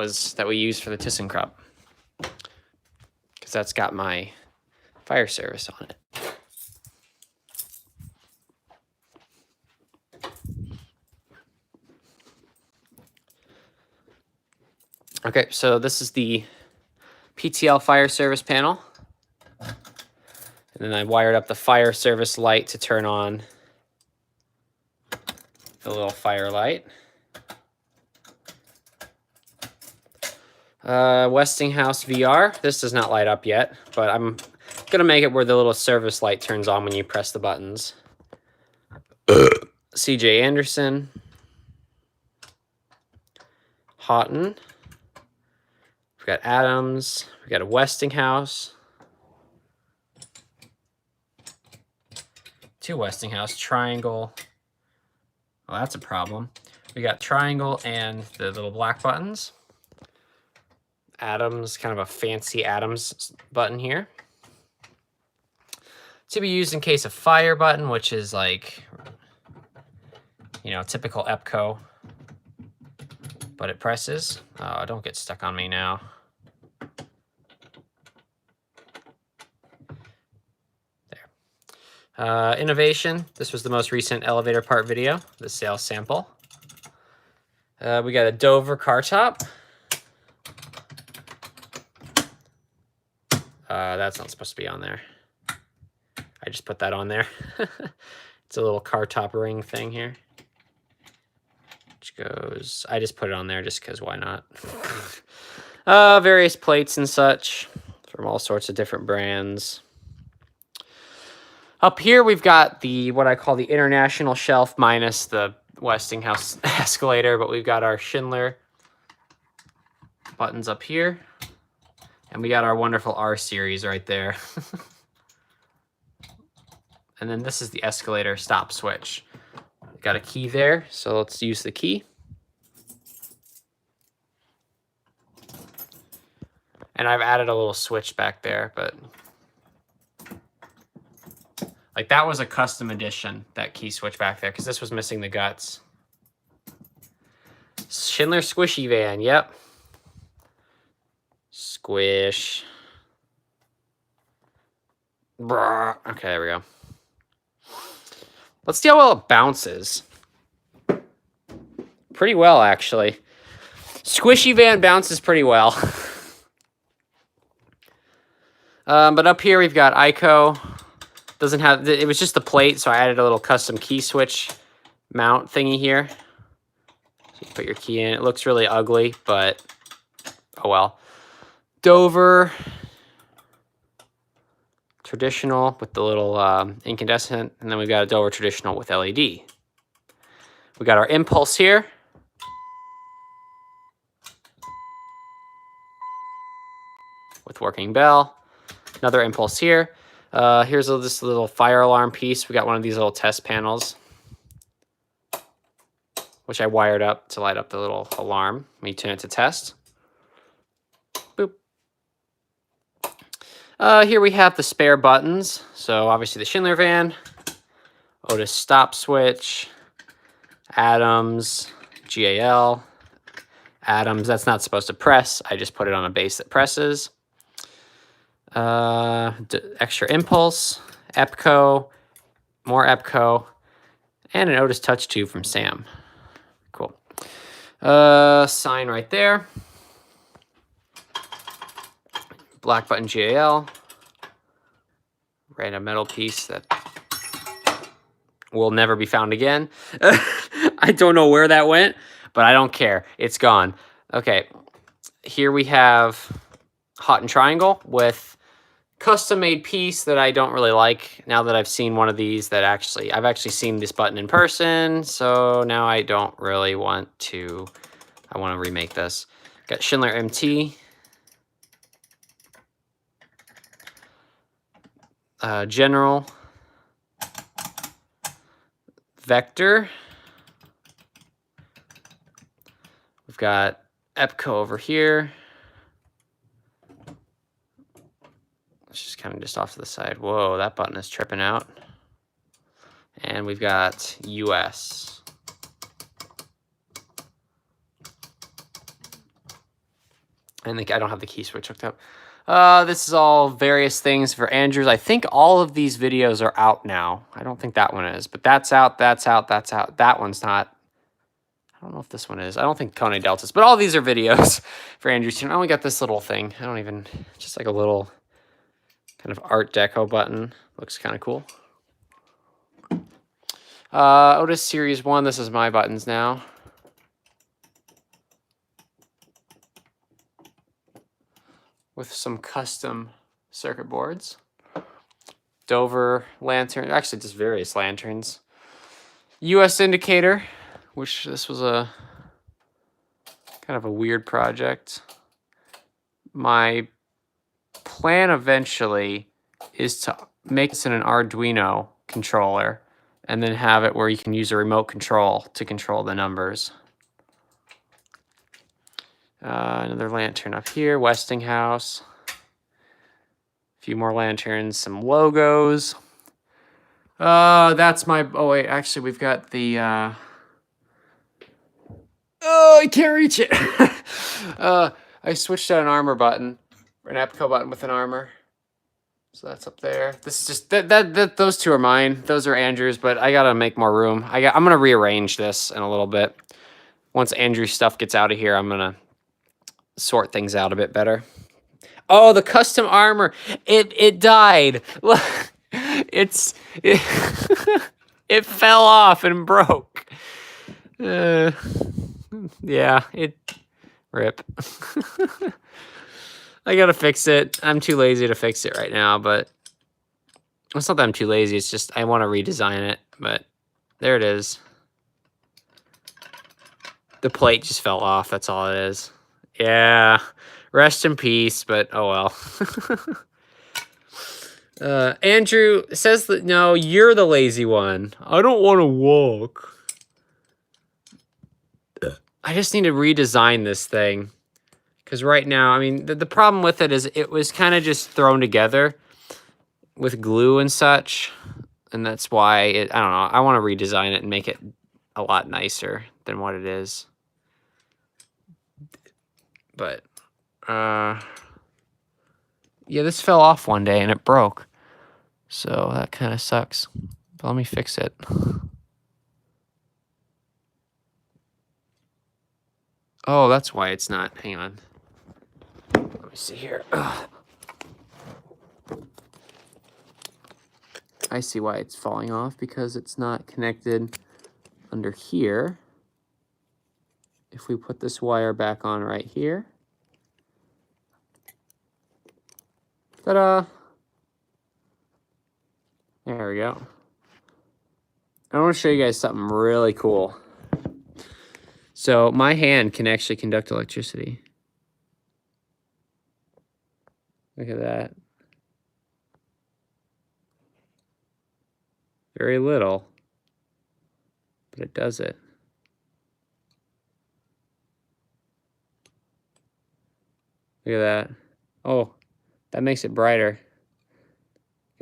[SPEAKER 1] we used for the ThyssenKrupp. Because that's got my fire service on it. Okay, so this is the PTL fire service panel. And then I wired up the fire service light to turn on the little fire light. Westinghouse VR. This does not light up yet, but I'm gonna make it where the little service light turns on when you press the buttons. CJ Anderson. Houghton. We've got Adams. We've got a Westinghouse. Two Westinghouse. Triangle. Well, that's a problem. We got Triangle and the little black buttons. Adams, kind of a fancy Adams button here. To be used in case of fire button, which is like, you know, typical EPCO. But it presses. Oh, don't get stuck on me now. There. Innovation. This was the most recent elevator part video, the sales sample. We got a Dover car top. That's not supposed to be on there. I just put that on there. It's a little car top ring thing here. Which goes, I just put it on there just because why not? Various plates and such from all sorts of different brands. Up here we've got the, what I call the international shelf minus the Westinghouse escalator, but we've got our Schindler buttons up here. And we got our wonderful R series right there. And then this is the escalator stop switch. Got a key there, so let's use the key. And I've added a little switch back there, but like that was a custom edition, that key switch back there, because this was missing the guts. Schindler squishy van, yep. Squish. Brr. Okay, there we go. Let's see how well it bounces. Pretty well, actually. Squishy van bounces pretty well. But up here we've got ICO. Doesn't have, it was just the plate, so I added a little custom key switch mount thingy here. So you put your key in. It looks really ugly, but oh well. Dover. Traditional with the little incandescent, and then we've got a Dover traditional with LED. We got our impulse here. With working bell. Another impulse here. Here's this little fire alarm piece. We got one of these little test panels, which I wired up to light up the little alarm when you turn it to test. Boop. Here we have the spare buttons. So obviously the Schindler van, Otis stop switch, Adams, GAL, Adams. That's not supposed to press. I just put it on a base that presses. Extra impulse, EPCO, more EPCO, And an Otis Touch 2 from Sam. Cool. Sign right there. Black button GAL. Random metal piece that will never be found again. I don't know where that went, but I don't care. It's gone. Okay. Here we have Hot and Triangle with custom-made piece that I don't really like now that I've seen one of these that I've actually seen this button in person, so now I don't really want to, I want to remake this. Got Schindler MT. General. Vector. We've got Epco over here. It's just kind of just off to the side. Whoa, that button is tripping out. And we've got US. I don't have the key switch hooked up. This is all various things for Andrews. I think all of these videos are out now. I don't think that one is, but that's out, that's out, that's out. That one's not. I don't know if this one is. I don't think Kone Deltas, but all these are videos for Andrews. I only got this little thing. I don't even, just like a little kind of Art Deco button. Looks kind of cool. Otis Series 1. This is my buttons now. With some custom circuit boards. Dover lantern, actually just various lanterns. US indicator, which this was a kind of a weird project. My plan eventually is to make this in an Arduino controller and then have it where you can use a remote control to control the numbers. Another lantern up here, Westinghouse. A few more lanterns, some logos. That's my, oh wait, actually we've got the, oh, I can't reach it. I switched out an armor button, an Epco button with an armor. So that's up there. This is just, those two are mine. Those are Andrew's, but I gotta make more room. I'm gonna rearrange this in a little bit. Once Andrew's stuff gets out of here, I'm gonna sort things out a bit better. Oh, the custom armor. It died. Look, it fell off and broke. Yeah, rip. I gotta fix it. I'm too lazy to fix it right now, but it's not that I'm too lazy. It's just I want to redesign it, but there it is. The plate just fell off. That's all it is. Yeah. Rest in peace, but oh well. Andrew says that, no, you're the lazy one. I don't want to walk. I just need to redesign this thing. Because right now, I mean, the problem with it is it was kind of just thrown together with glue and such. And that's why, I don't know, I want to redesign it and make it a lot nicer than what it is. But, yeah, this fell off one day and it broke. So that kind of sucks. But let me fix it. Oh, that's why it's not. Hang on. Let me see here. Ugh. I see why it's falling off, because it's not connected under here. If we put this wire back on right here. Ta-da! There we go. I want to show you guys something really cool. So my hand can actually conduct electricity. Look at that. Very little, but it does it. Look at that. Oh, that makes it brighter.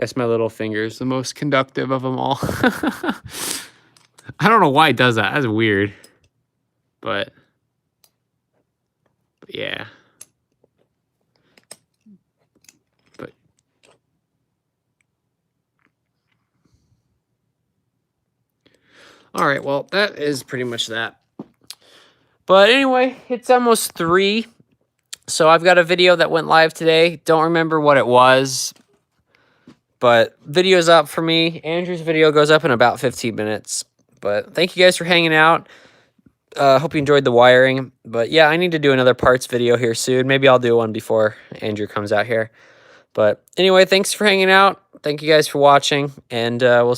[SPEAKER 1] Guess my little finger is the most conductive of them all. I don't know why it does that. That's weird. But yeah. But All right, well, that is pretty much that. But anyway, it's almost 3. So I've got a video that went live today. Don't remember what it was, but video's up for me. Andrew's video goes up in about 15 minutes. But thank you guys for hanging out. Hope you enjoyed the wiring. But yeah, I need to do another parts video here soon. Maybe I'll do one before Andrew comes out here. But anyway, thanks for hanging out. Thank you guys for watching, and we'll see.